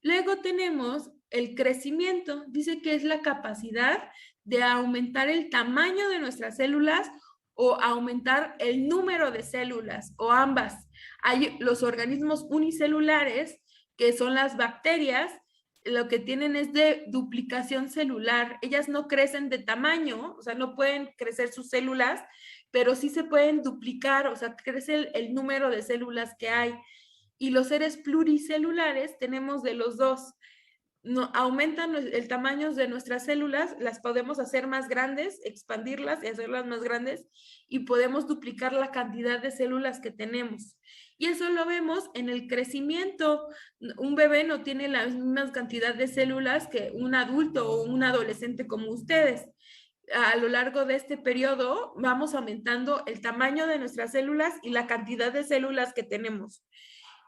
Luego tenemos el crecimiento. Dice que es la capacidad de aumentar el tamaño de nuestras células o aumentar el número de células, o ambas. Hay los organismos unicelulares, que son las bacterias, lo que tienen es de duplicación celular. Ellas no crecen de tamaño, o sea, no pueden crecer sus células, pero sí se pueden duplicar, o sea, crece el número de células que hay. Y los seres pluricelulares tenemos de los dos. No, aumentan el tamaño de nuestras células, las podemos hacer más grandes, expandirlas y hacerlas más grandes, y podemos duplicar la cantidad de células que tenemos. Y eso lo vemos en el crecimiento. Un bebé no tiene la misma cantidad de células que un adulto o un adolescente como ustedes. A lo largo de este periodo vamos aumentando el tamaño de nuestras células y la cantidad de células que tenemos.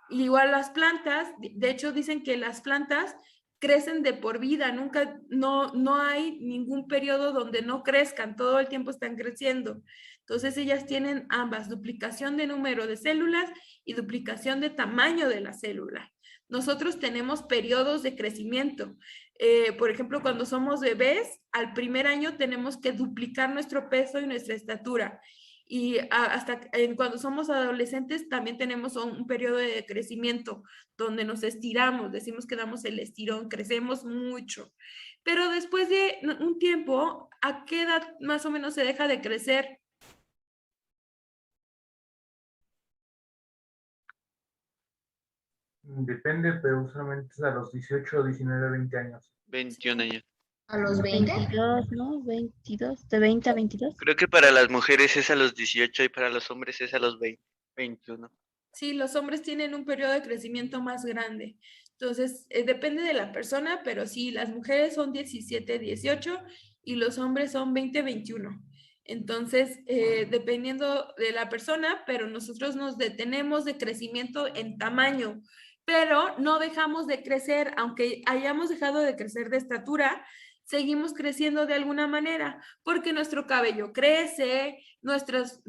Igual las plantas, de hecho dicen que las plantas crecen de por vida, no hay ningún periodo donde no crezcan, todo el tiempo están creciendo. Entonces ellas tienen ambas, duplicación de número de células y duplicación de tamaño de la célula. Nosotros tenemos periodos de crecimiento. Por ejemplo, cuando somos bebés, al primer año tenemos que duplicar nuestro peso y nuestra estatura. Y hasta cuando somos adolescentes también tenemos un periodo de crecimiento donde nos estiramos, decimos que damos el estirón, crecemos mucho. Pero después de un tiempo, ¿a qué edad más o menos se deja de crecer? Depende, pero usualmente es a los 18, 19, 20 años. 21 años. ¿A los 20? 22, ¿no? 22, de 20 a 22. Creo que para las mujeres es a los 18 y para los hombres es a los 20, 21. Sí, los hombres tienen un periodo de crecimiento más grande. Entonces, depende de la persona, pero sí, las mujeres son 17, 18 y los hombres son 20, 21. Entonces, dependiendo de la persona, pero nosotros nos detenemos de crecimiento en tamaño, pero no dejamos de crecer, aunque hayamos dejado de crecer de estatura, seguimos creciendo de alguna manera, porque nuestro cabello crece, nuestras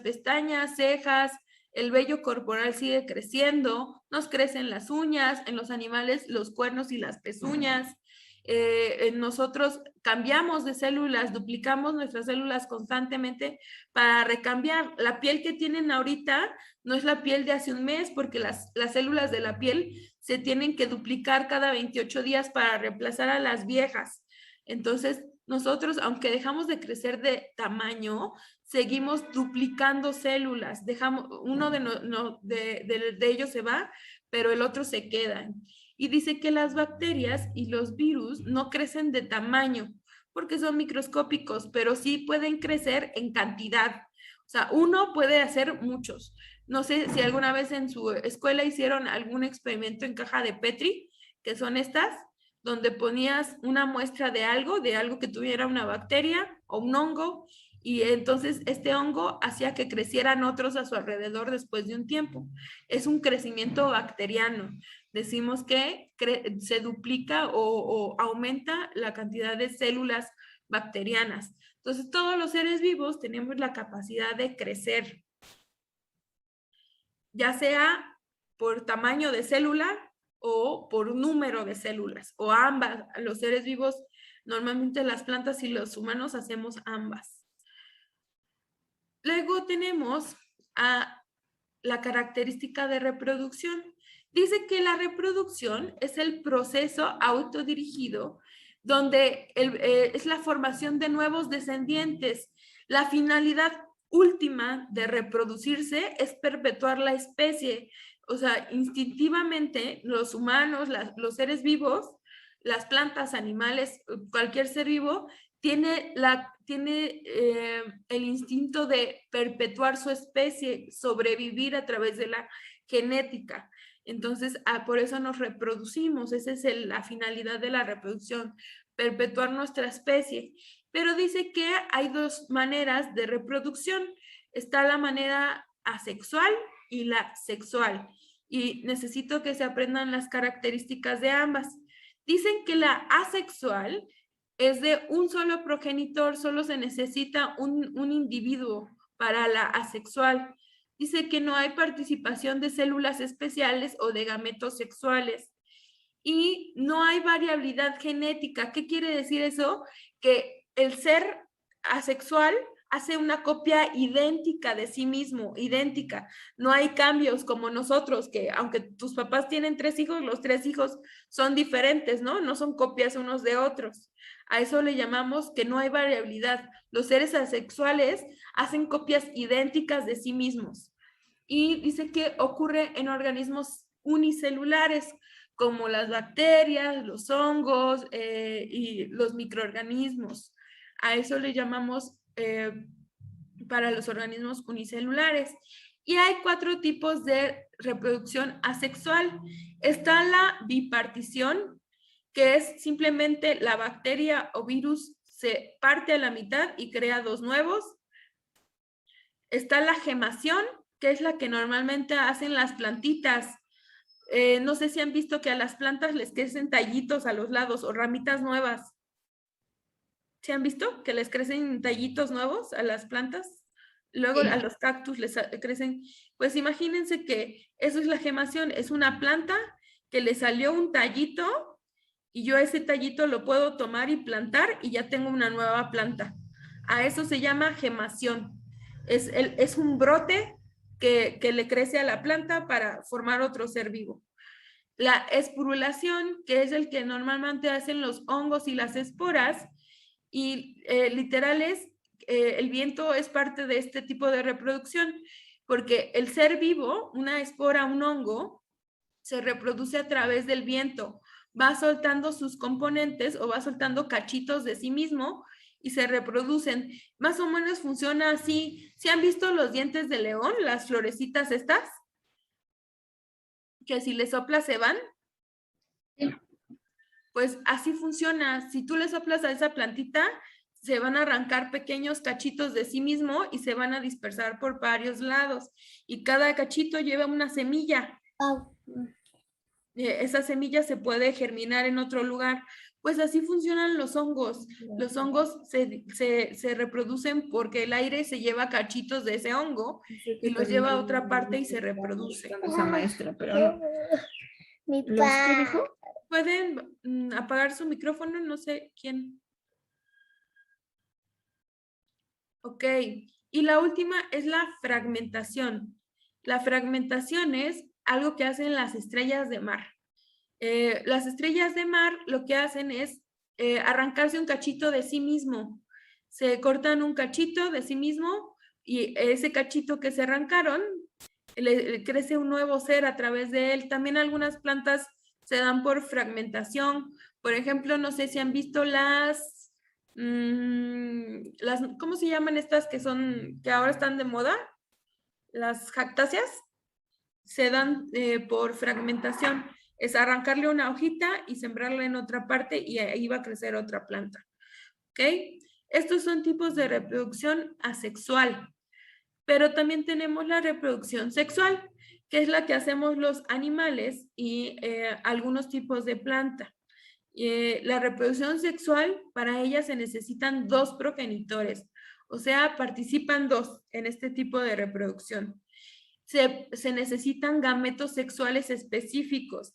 pestañas, cejas, el vello corporal sigue creciendo, nos crecen las uñas, en los animales los cuernos y las pezuñas. Nosotros cambiamos de células, duplicamos nuestras células constantemente para recambiar. La piel que tienen ahorita no es la piel de hace un mes, porque las células de la piel se tienen que duplicar cada 28 días para reemplazar a las viejas. Entonces, nosotros, aunque dejamos de crecer de tamaño, seguimos duplicando células. Uno de ellos se va, pero el otro se queda. Y dice que las bacterias y los virus no crecen de tamaño porque son microscópicos, pero sí pueden crecer en cantidad. O sea, uno puede hacer muchos. No sé si alguna vez en su escuela hicieron algún experimento en caja de Petri, que son estas, donde ponías una muestra de algo que tuviera una bacteria o un hongo, y entonces este hongo hacía que crecieran otros a su alrededor después de un tiempo. Es un crecimiento bacteriano. Decimos que se duplica o aumenta la cantidad de células bacterianas. Entonces, todos los seres vivos tenemos la capacidad de crecer, ya sea por tamaño de célula o por número de células, o ambas. Los seres vivos, normalmente las plantas y los humanos hacemos ambas. Luego tenemos a la característica de reproducción. Dice que la reproducción es el proceso autodirigido donde es la formación de nuevos descendientes. La finalidad última de reproducirse es perpetuar la especie. O sea, instintivamente los humanos, los seres vivos, las plantas, animales, cualquier ser vivo, tiene el instinto de perpetuar su especie, sobrevivir a través de la genética. Entonces, por eso nos reproducimos. Esa es la finalidad de la reproducción, perpetuar nuestra especie. Pero dice que hay dos maneras de reproducción. Está la manera asexual y la sexual. Y necesito que se aprendan las características de ambas. Dicen que la asexual es de un solo progenitor, solo se necesita un individuo para la asexual. Dice que no hay participación de células especiales o de gametos sexuales. Y no hay variabilidad genética. ¿Qué quiere decir eso? Que el ser asexual hace una copia idéntica de sí mismo, idéntica. No hay cambios como nosotros, que aunque tus papás tienen 3 hijos, los 3 hijos son diferentes, ¿no? No son copias unos de otros. A eso le llamamos que no hay variabilidad. Los seres asexuales hacen copias idénticas de sí mismos. Y dice que ocurre en organismos unicelulares, como las bacterias, los hongos y los microorganismos. A eso le llamamos para los organismos unicelulares. Y hay 4 tipos de reproducción asexual. Está la bipartición, que es simplemente la bacteria o virus se parte a la mitad y crea 2 nuevos. Está la gemación, que es la que normalmente hacen las plantitas. No sé si han visto que a las plantas les crecen tallitos a los lados o ramitas nuevas. ¿Sí han visto que les crecen tallitos nuevos a las plantas? Luego a los cactus les crecen. Pues imagínense que eso es la gemación. Es una planta que le salió un tallito y yo ese tallito lo puedo tomar y plantar y ya tengo una nueva planta. A eso se llama gemación. Es un brote que le crece a la planta para formar otro ser vivo. La esporulación, que es el que normalmente hacen los hongos y las esporas, y literal el viento es parte de este tipo de reproducción, porque el ser vivo, una espora, un hongo, se reproduce a través del viento, va soltando sus componentes o va soltando cachitos de sí mismo y se reproducen. Más o menos funciona así. ¿Sí han visto los dientes de león, las florecitas estas? Que si le soplas se van. Pues así funciona. Si tú le soplas a esa plantita, se van a arrancar pequeños cachitos de sí mismo y se van a dispersar por varios lados. Y cada cachito lleva una semilla. Esa semilla se puede germinar en otro lugar. Pues así funcionan los hongos. Los hongos se reproducen porque el aire se lleva cachitos de ese hongo y los lleva a otra parte y se reproduce. Esa maestra, pero no. Mi ¿Los qué dijo? ¿Pueden apagar su micrófono? No sé quién. Ok. Y la última es la fragmentación. La fragmentación es algo que hacen las estrellas de mar. Las estrellas de mar lo que hacen es arrancarse un cachito de sí mismo. Se cortan un cachito de sí mismo y ese cachito que se arrancaron le crece un nuevo ser a través de él. También algunas plantas se dan por fragmentación. Por ejemplo, no sé si han visto ¿cómo se llaman estas que ahora están de moda? Las cactáceas. Se dan por fragmentación. Es arrancarle una hojita y sembrarla en otra parte y ahí va a crecer otra planta. ¿Ok? Estos son tipos de reproducción asexual. Pero también tenemos la reproducción sexual, que es la que hacemos los animales y algunos tipos de planta. La reproducción sexual, para ella se necesitan 2 progenitores, o sea, participan 2 en este tipo de reproducción. Se necesitan gametos sexuales específicos.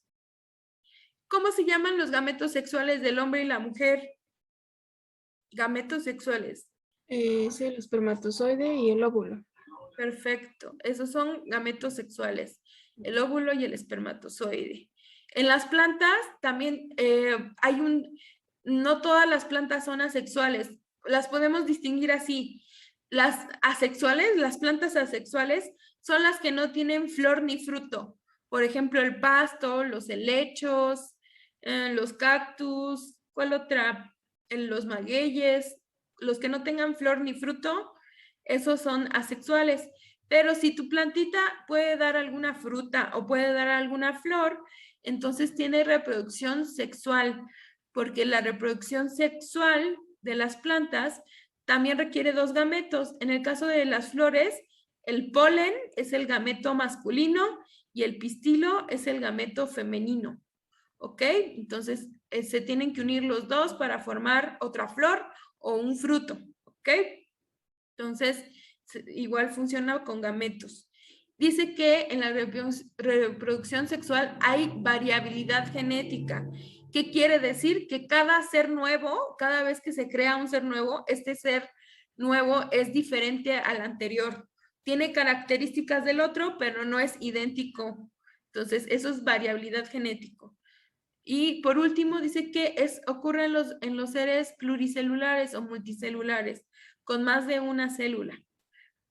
¿Cómo se llaman los gametos sexuales del hombre y la mujer? Gametos sexuales. Es el espermatozoide y el óvulo. Perfecto. Esos son gametos sexuales. El óvulo y el espermatozoide. En las plantas también no todas las plantas son asexuales. Las podemos distinguir así. Las asexuales, las plantas asexuales, son las que no tienen flor ni fruto. Por ejemplo, el pasto, los helechos, los cactus. ¿Cuál otra? en los magueyes, los que no tengan flor ni fruto, esos son asexuales. Pero si tu plantita puede dar alguna fruta o puede dar alguna flor, entonces tiene reproducción sexual, porque la reproducción sexual de las plantas también requiere dos gametos. En el caso de las flores, el polen es el gameto masculino y el pistilo es el gameto femenino. ¿Ok? Entonces, se tienen que unir los dos para formar otra flor o un fruto. ¿Ok? Entonces, igual funciona con gametos. Dice que en la reproducción sexual hay variabilidad genética. ¿Qué quiere decir? Que cada ser nuevo, cada vez que se crea un ser nuevo, este ser nuevo es diferente al anterior. Tiene características del otro, pero no es idéntico. Entonces, eso es variabilidad genética. Y por último, dice que ocurre en los seres pluricelulares o multicelulares, con más de una célula.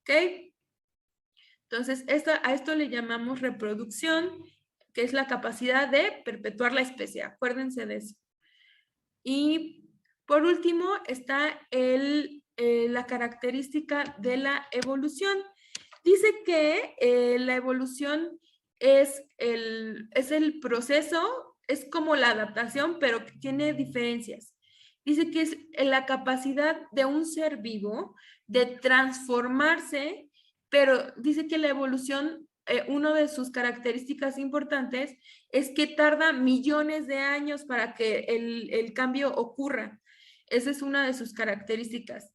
¿Ok? Entonces, a esto le llamamos reproducción, que es la capacidad de perpetuar la especie. Acuérdense de eso. Y por último está la característica de la evolución. Dice que la evolución es el proceso, es como la adaptación, pero que tiene diferencias. Dice que es la capacidad de un ser vivo de transformarse, pero dice que la evolución, una de sus características importantes es que tarda millones de años para que el cambio ocurra. Esa es una de sus características.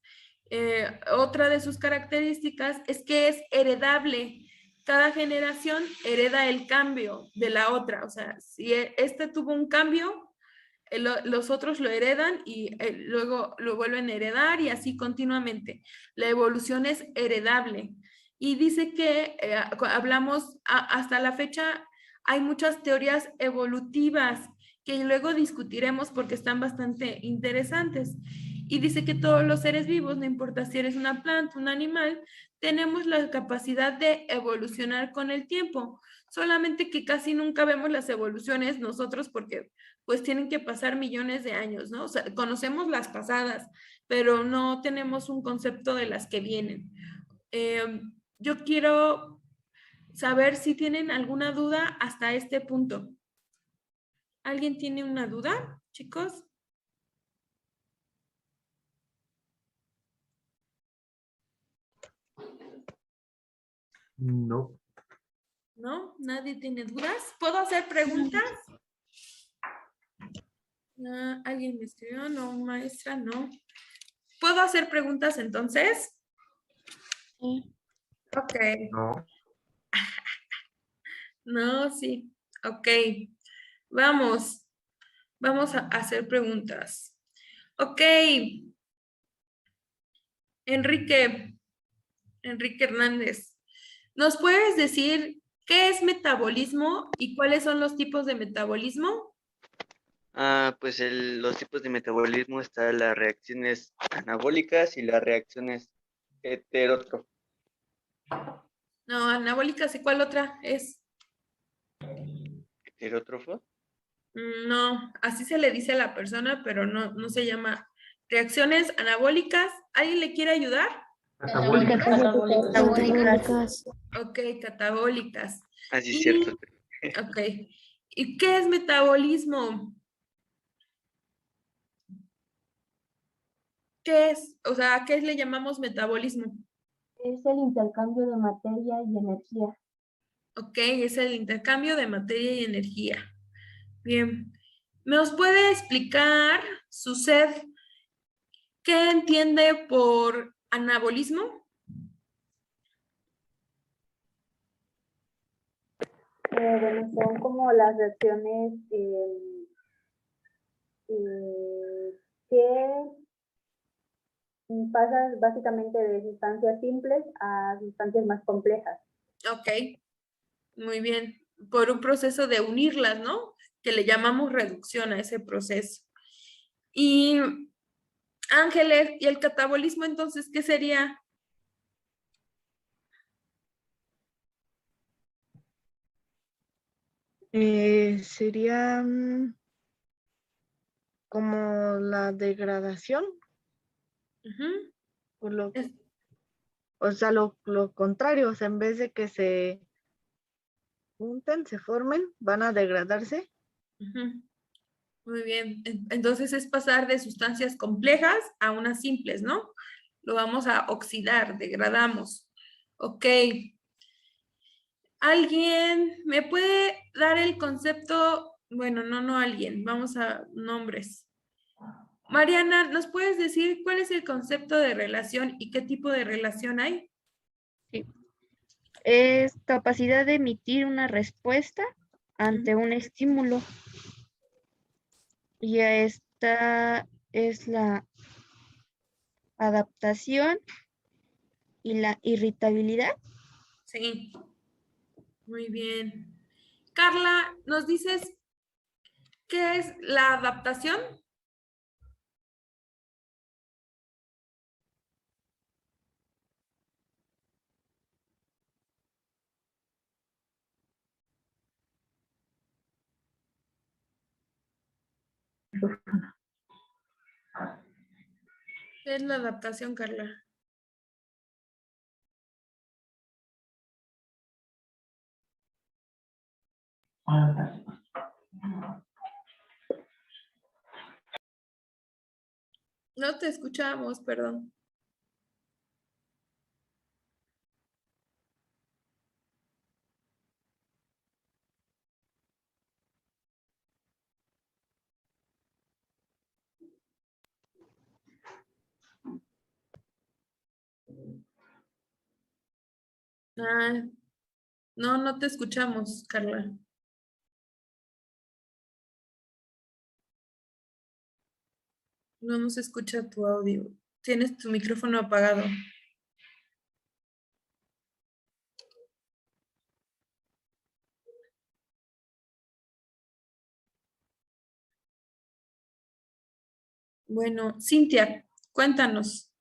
Otra de sus características es que es heredable. Cada generación hereda el cambio de la otra. O sea, si este tuvo un cambio, los otros lo heredan y luego lo vuelven a heredar y así continuamente. La evolución es heredable. Y dice que hablamos hasta la fecha, hay muchas teorías evolutivas que luego discutiremos porque están bastante interesantes. Y dice que todos los seres vivos, no importa si eres una planta, un animal, tenemos la capacidad de evolucionar con el tiempo. Solamente que casi nunca vemos las evoluciones nosotros porque pues tienen que pasar millones de años, ¿no? O sea, conocemos las pasadas, pero no tenemos un concepto de las que vienen. Yo quiero saber si tienen alguna duda hasta este punto. ¿Alguien tiene una duda, chicos? No. ¿No? ¿Nadie tiene dudas? ¿Puedo hacer preguntas? ¿Alguien me escribió? No, maestra, no. ¿Puedo hacer preguntas entonces? Ok. No. No, sí. Ok. Vamos. Vamos a hacer preguntas. Ok. Enrique Hernández, ¿nos puedes decir qué es metabolismo y cuáles son los tipos de metabolismo? Pues los tipos de metabolismo están las reacciones anabólicas y las reacciones heterótrofas. No, anabólicas, ¿y cuál otra es? ¿Heterótrofo? No, así se le dice a la persona, pero no se llama. Reacciones anabólicas, ¿alguien le quiere ayudar? Catabólica. Catabólicas. Ok, catabólicas. Así es Y, cierto. ok. ¿Y qué es metabolismo? ¿Qué es? O sea, ¿a qué le llamamos metabolismo? Es el intercambio de materia y energía. Ok, es el intercambio de materia y energía. Bien. ¿Nos puede explicar, Suced, qué entiende por anabolismo? Bueno, son como las reacciones que pasan básicamente de sustancias simples a sustancias más complejas. Ok, muy bien. Por un proceso de unirlas, ¿no? Que le llamamos reducción a ese proceso. Y Ángeles, ¿y el catabolismo entonces qué sería? Sería como la degradación, Ujú. por lo, Es- o sea, lo contrario, o sea, en vez de que se junten, se formen, van a degradarse. Ujú. Muy bien. Entonces es pasar de sustancias complejas a unas simples, ¿no? Lo vamos a oxidar, degradamos. Ok. ¿Alguien me puede dar el concepto? Bueno, no alguien, vamos a nombres. Mariana, ¿nos puedes decir cuál es el concepto de relación y qué tipo de relación hay? Es capacidad de emitir una respuesta ante un estímulo. Y esta es la adaptación y la irritabilidad. Sí, muy bien. Carla, ¿nos dices qué es la adaptación? ¿Qué es la adaptación, Carla? No te escuchamos, perdón. Ah, no te escuchamos, Carla. No nos escucha tu audio. Tienes tu micrófono apagado. Bueno, Cintia, cuéntanos.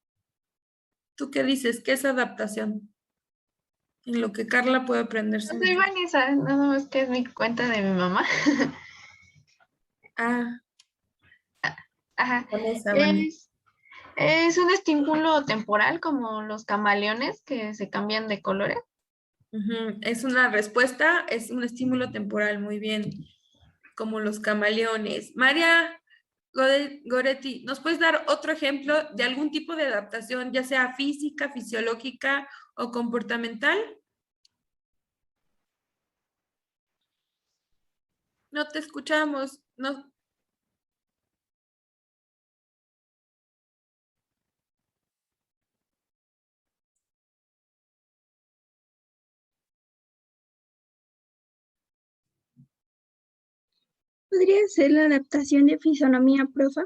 ¿Tú qué dices? ¿Qué es adaptación? En lo que Carla puede aprender su Soy micrófono. Vanessa, nada más que es mi cuenta de mi mamá. Ah, Ajá. Vanessa, Vanessa. Es un estímulo temporal como los camaleones que se cambian de colores. Ujú. Es una respuesta, es un estímulo temporal, muy bien, como los camaleones. María Goretti, ¿nos puedes dar otro ejemplo de algún tipo de adaptación, ya sea física, fisiológica o comportamental? No te escuchamos. No. ¿Podría ser la adaptación de fisonomía, profa?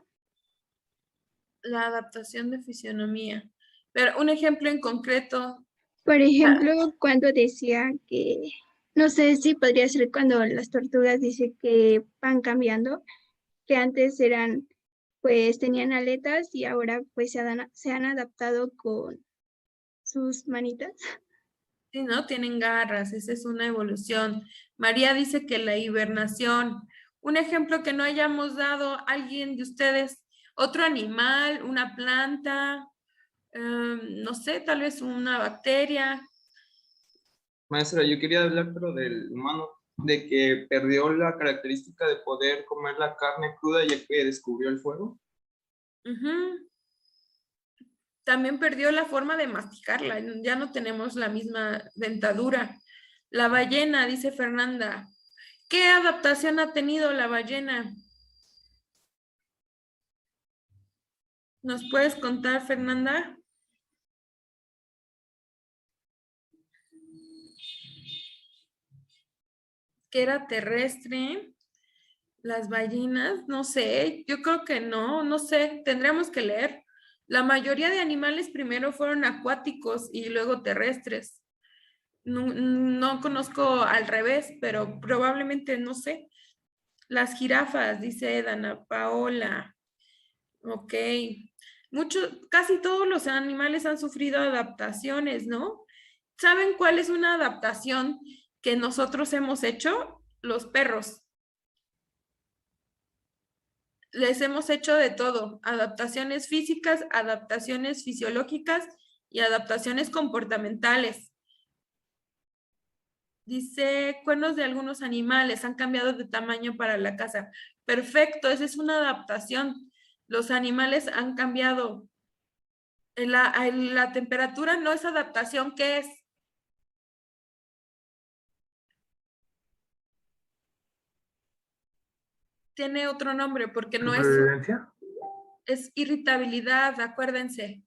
La adaptación de fisionomía. Pero un ejemplo en concreto. Por ejemplo, cuando decía que, no sé si podría ser cuando las tortugas dicen que van cambiando, que antes eran, pues tenían aletas y ahora pues se han adaptado con sus manitas. Sí, ¿no? Tienen garras, esa es una evolución. María dice que la hibernación. Un ejemplo que no hayamos dado, alguien de ustedes, otro animal, una planta, no sé, tal vez una bacteria. Maestra, yo quería hablar, pero del humano, de que perdió la característica de poder comer la carne cruda ya que descubrió el fuego. Ujú. También perdió la forma de masticarla, ya no tenemos la misma dentadura. La ballena, dice Fernanda. ¿Qué adaptación ha tenido la ballena? ¿Nos puedes contar, Fernanda? Que era terrestre, las ballenas, no sé, yo creo que no sé, tendríamos que leer. La mayoría de animales primero fueron acuáticos y luego terrestres. No conozco al revés, pero probablemente no sé. Las jirafas, dice Dana Paola. Ok. Casi todos los animales han sufrido adaptaciones, ¿no? ¿Saben cuál es una adaptación que nosotros hemos hecho? Los perros. les hemos hecho de todo, adaptaciones físicas, adaptaciones fisiológicas y adaptaciones comportamentales. Dice, cuernos de algunos animales han cambiado de tamaño para la caza. Perfecto, esa es una adaptación. Los animales han cambiado. La temperatura no es adaptación, ¿qué es? Tiene otro nombre porque no es, ¿Supervivencia? es irritabilidad, acuérdense.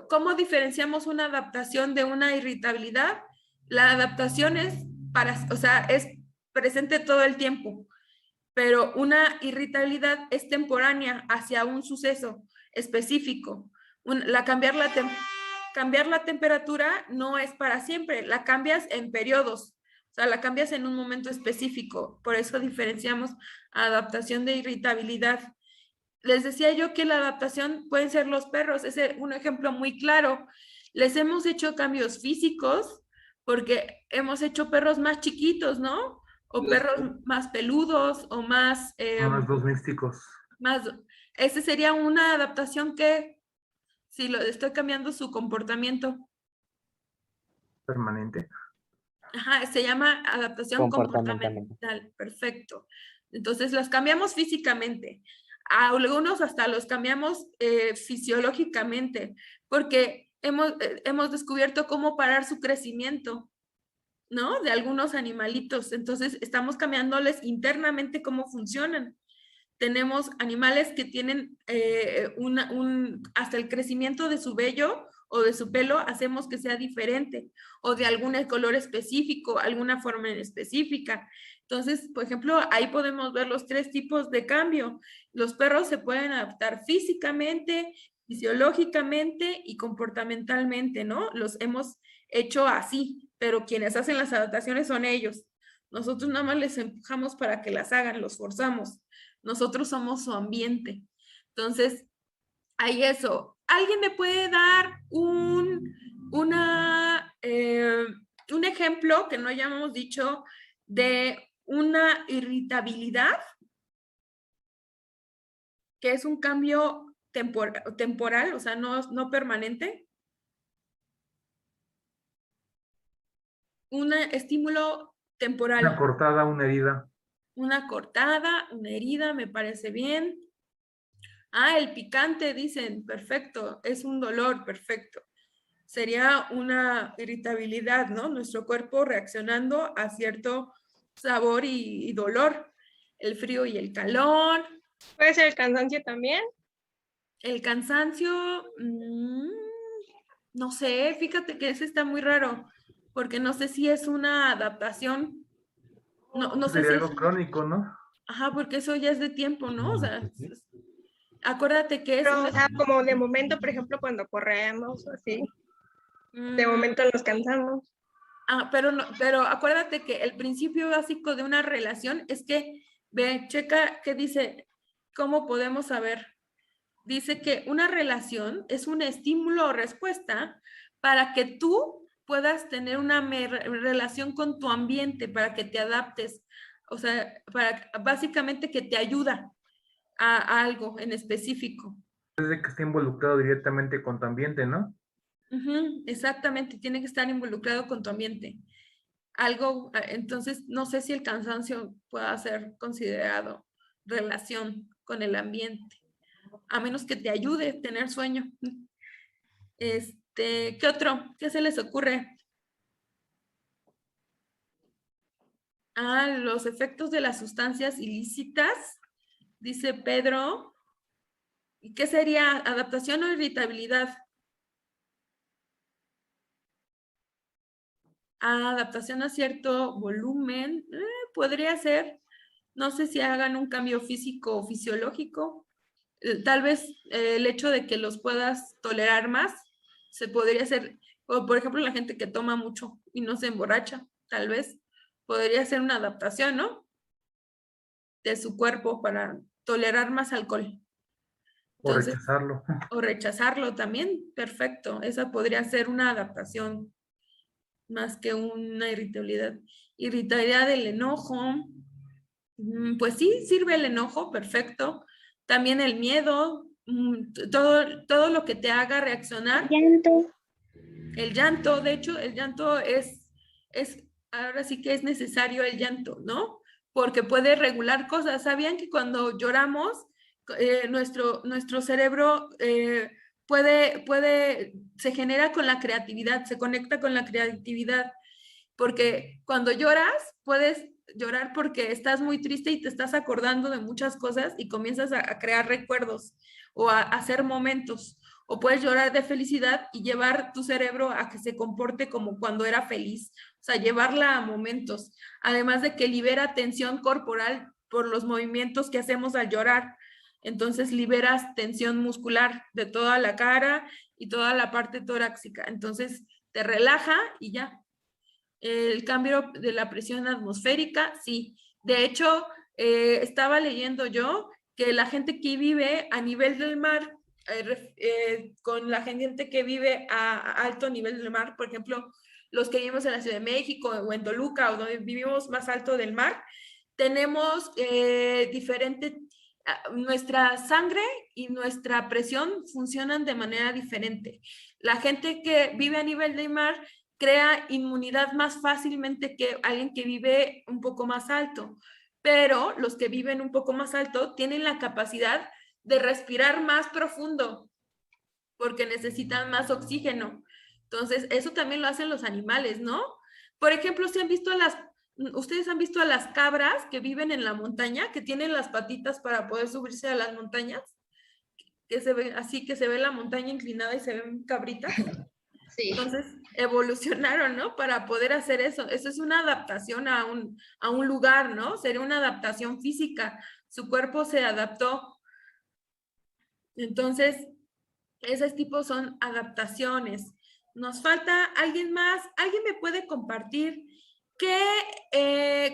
¿Cómo diferenciamos una adaptación de una irritabilidad? La adaptación es o sea, es presente todo el tiempo, pero una irritabilidad es temporánea hacia un suceso específico. Cambiar la temperatura no es para siempre, la cambias en periodos, o sea, la cambias en un momento específico. Por eso diferenciamos adaptación de irritabilidad. Les decía yo que la adaptación pueden ser los perros, es un ejemplo muy claro. Les hemos hecho cambios físicos porque hemos hecho perros más chiquitos, ¿no? O perros más peludos o más... Son los dos místicos. Ese sería una adaptación que, si lo estoy cambiando su comportamiento. Permanente. Ajá, se llama adaptación comportamental. Perfecto. Entonces, los cambiamos físicamente. A algunos hasta los cambiamos fisiológicamente, porque hemos descubierto cómo parar su crecimiento, ¿no? De algunos animalitos. Entonces, estamos cambiándoles internamente cómo funcionan. Tenemos animales que tienen hasta el crecimiento de su vello o de su pelo, hacemos que sea diferente, o de algún color específico, alguna forma en específica. Entonces, por ejemplo, ahí podemos ver los 3 tipos de cambio. Los perros se pueden adaptar físicamente, fisiológicamente y comportamentalmente, ¿no? Los hemos hecho así, pero quienes hacen las adaptaciones son ellos. Nosotros nada más les empujamos para que las hagan, los forzamos. Nosotros somos su ambiente. Entonces, hay eso. ¿Alguien me puede dar un ejemplo que no hayamos dicho de una irritabilidad? Que es un cambio temporal, o sea, no permanente. Un estímulo temporal. Una cortada, una herida. Una cortada, una herida, me parece bien. Ah, el picante, dicen, perfecto, es un dolor, perfecto. Sería una irritabilidad, ¿no? Nuestro cuerpo reaccionando a cierto sabor y dolor. El frío y el calor. ¿Puede ser el cansancio también? El cansancio, no sé, fíjate que ese está muy raro, porque no sé si es una adaptación. No sé Sería si algo es crónico, ¿no? Ajá, porque eso ya es de tiempo, ¿no? O sea, acuérdate que es... Pero, o sea, como de momento, por ejemplo, cuando corremos o así, de momento nos cansamos. Pero acuérdate que el principio básico de una relación es que, checa que dice, ¿cómo podemos saber? Dice que una relación es un estímulo o respuesta para que tú puedas tener una relación con tu ambiente, para que te adaptes, o sea, básicamente que te ayuda a algo en específico. Desde que esté involucrado directamente con tu ambiente, ¿no? Exactamente, tiene que estar involucrado con tu ambiente. Entonces, no sé si el cansancio pueda ser considerado relación con el ambiente, a menos que te ayude a tener sueño. ¿Qué otro? ¿Qué se les ocurre? Los efectos de las sustancias ilícitas, dice Pedro. ¿Y qué sería? ¿Adaptación o irritabilidad? Adaptación a cierto volumen, podría ser. No sé si hagan un cambio físico o fisiológico. Tal vez el hecho de que los puedas tolerar más, se podría hacer, o por ejemplo la gente que toma mucho y no se emborracha, tal vez podría ser una adaptación, ¿no? De su cuerpo para tolerar más alcohol. Entonces, o rechazarlo. O rechazarlo también, perfecto. Esa podría ser una adaptación más que una irritabilidad. Irritabilidad del enojo. Pues sí, sirve el enojo, perfecto. También el miedo, todo lo que te haga reaccionar. Llanto. El llanto, de hecho, el llanto ahora sí que es necesario el llanto, ¿no? Porque puede regular cosas. ¿Sabían que cuando lloramos, nuestro cerebro se genera con la creatividad, se conecta con la creatividad? Porque cuando lloras, puedes llorar porque estás muy triste y te estás acordando de muchas cosas y comienzas a crear recuerdos o a hacer momentos. O puedes llorar de felicidad y llevar tu cerebro a que se comporte como cuando era feliz. O sea, llevarla a momentos. Además de que libera tensión corporal por los movimientos que hacemos al llorar. Entonces liberas tensión muscular de toda la cara y toda la parte torácica. Entonces te relaja y ya. El cambio de la presión atmosférica, sí. De hecho, estaba leyendo yo que la gente que vive a nivel del mar, con la gente que vive a alto nivel del mar, por ejemplo, los que vivimos en la Ciudad de México o en Toluca o donde vivimos más alto del mar, tenemos nuestra sangre y nuestra presión funcionan de manera diferente. La gente que vive a nivel del mar crea inmunidad más fácilmente que alguien que vive un poco más alto, pero los que viven un poco más alto tienen la capacidad de respirar más profundo porque necesitan más oxígeno. Entonces, eso también lo hacen los animales, ¿no? Por ejemplo, ustedes han visto a las cabras que viven en la montaña, que tienen las patitas para poder subirse a las montañas, que se ve así, que se ve la montaña inclinada y se ven cabritas. Sí. Entonces evolucionaron, ¿no? Para poder hacer eso. Eso es una adaptación a un lugar, ¿no? Sería una adaptación física. Su cuerpo se adaptó. Entonces, esos tipos son adaptaciones. Nos falta alguien más. ¿Alguien me puede compartir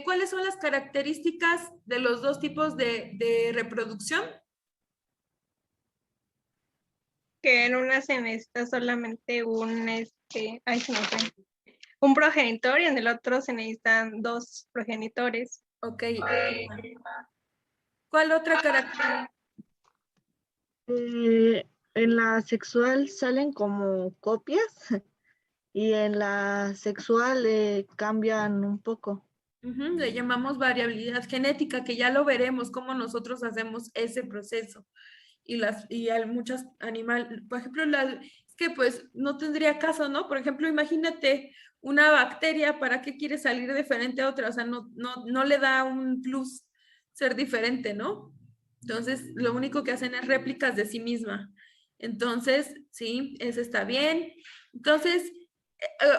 cuáles son las características de los dos tipos de reproducción? Que en una se necesita solamente un progenitor y en el otro se necesitan dos progenitores. Ok. ¿Cuál otra característica? En la sexual salen como copias y en la sexual cambian un poco. Le llamamos variabilidad genética, que ya lo veremos cómo nosotros hacemos ese proceso. Y hay muchos animales, por ejemplo, es que pues no tendría caso, ¿no? Por ejemplo, imagínate una bacteria, ¿para qué quiere salir diferente a otra? O sea, no le da un plus ser diferente, ¿no? Entonces, lo único que hacen es réplicas de sí misma. Entonces, sí, eso está bien. Entonces,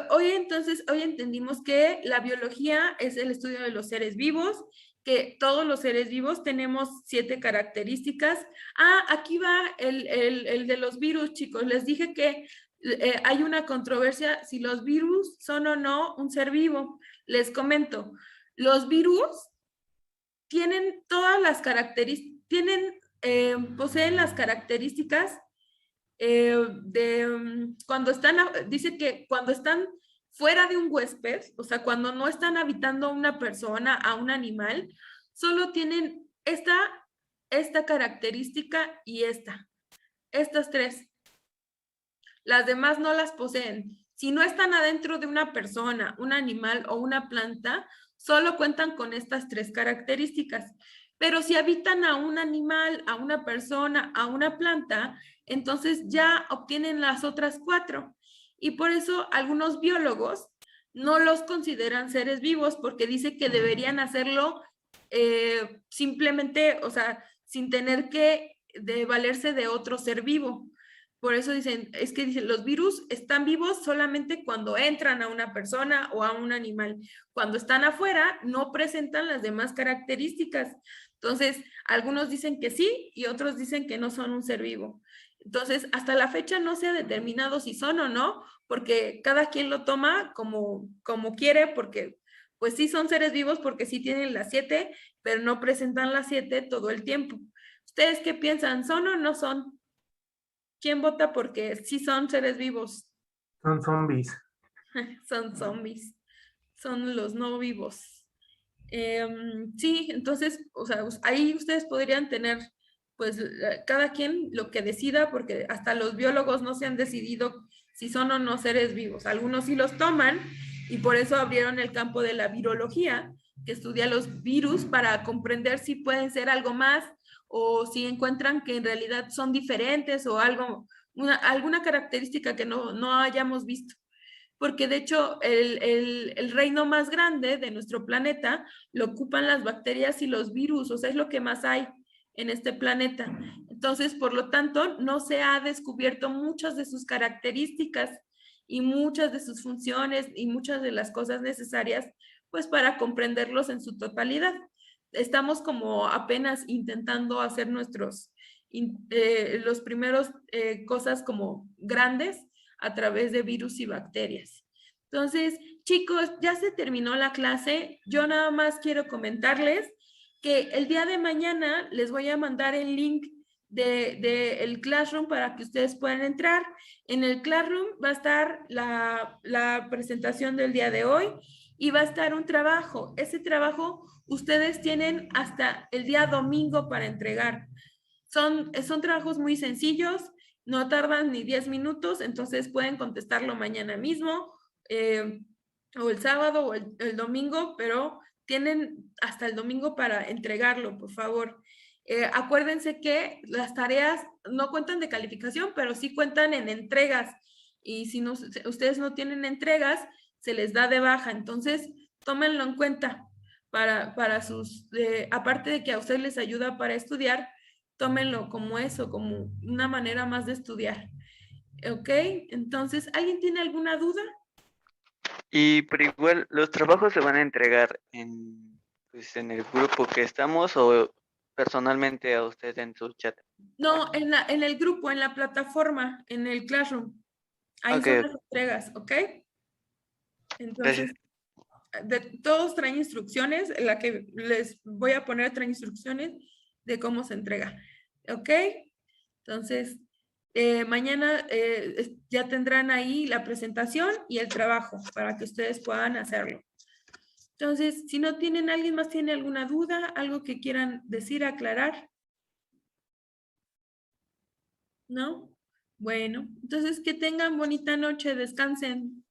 hoy entendimos que la biología es el estudio de los seres vivos, que todos los seres vivos tenemos 7 características. Aquí va el de los virus, chicos. Les dije que hay una controversia si los virus son o no un ser vivo. Les comento, los virus tienen todas las características, poseen las características dice que cuando están fuera de un huésped, o sea, cuando no están habitando a una persona, a un animal, solo tienen esta característica y estas 3. Las demás no las poseen. Si no están adentro de una persona, un animal o una planta, solo cuentan con estas 3 características. Pero si habitan a un animal, a una persona, a una planta, entonces ya obtienen las otras 4. Y por eso algunos biólogos no los consideran seres vivos porque dice que deberían hacerlo simplemente, o sea, sin tener que valerse de otro ser vivo. Por eso dicen, los virus están vivos solamente cuando entran a una persona o a un animal. Cuando están afuera, no presentan las demás características. Entonces, algunos dicen que sí y otros dicen que no son un ser vivo. Entonces, hasta la fecha no se ha determinado si son o no, porque cada quien lo toma como quiere, porque pues sí son seres vivos porque sí tienen las 7, pero no presentan las 7 todo el tiempo. ¿Ustedes qué piensan? ¿Son o no son? ¿Quién vota porque sí son seres vivos? Son zombies. Son zombies. Son los no vivos. Sí, entonces, o sea, ahí ustedes podrían tener, pues, cada quien lo que decida, porque hasta los biólogos no se han decidido si son o no seres vivos. Algunos sí los toman y por eso abrieron el campo de la virología, que estudia los virus para comprender si pueden ser algo más o si encuentran que en realidad son diferentes o algo, alguna característica que no hayamos visto. Porque de hecho el reino más grande de nuestro planeta lo ocupan las bacterias y los virus, o sea, es lo que más hay en este planeta. Entonces, por lo tanto, no se ha descubierto muchas de sus características y muchas de sus funciones y muchas de las cosas necesarias, pues para comprenderlos en su totalidad. Estamos como apenas intentando hacer los primeros cosas como grandes a través de virus y bacterias. Entonces, chicos, ya se terminó la clase. Yo nada más quiero comentarles que el día de mañana les voy a mandar el link del Classroom para que ustedes puedan entrar. En el Classroom va a estar la presentación del día de hoy y va a estar un trabajo. Ese trabajo ustedes tienen hasta el día domingo para entregar. Son trabajos muy sencillos, no tardan ni 10 minutos, entonces pueden contestarlo mañana mismo, o el sábado o el domingo, pero tienen hasta el domingo para entregarlo, por favor. Acuérdense que las tareas no cuentan de calificación, pero sí cuentan en entregas. Y si ustedes no tienen entregas, se les da de baja. Entonces, tómenlo en cuenta para sus, aparte de que a ustedes les ayuda para estudiar, tómenlo como eso, como una manera más de estudiar. ¿Ok? Entonces, ¿alguien tiene alguna duda? Y por igual, ¿los trabajos se van a entregar pues, en el grupo que estamos o personalmente a usted en su chat? No, en el grupo, en la plataforma, en el Classroom. Ahí son las entregas, ¿ok? Entonces, todos traen instrucciones, la que les voy a poner trae instrucciones de cómo se entrega, ¿ok? Entonces, mañana ya tendrán ahí la presentación y el trabajo para que ustedes puedan hacerlo. Entonces, si no tienen, ¿alguien más tiene alguna duda? ¿Algo que quieran decir, aclarar? ¿No? Bueno, entonces que tengan bonita noche, descansen.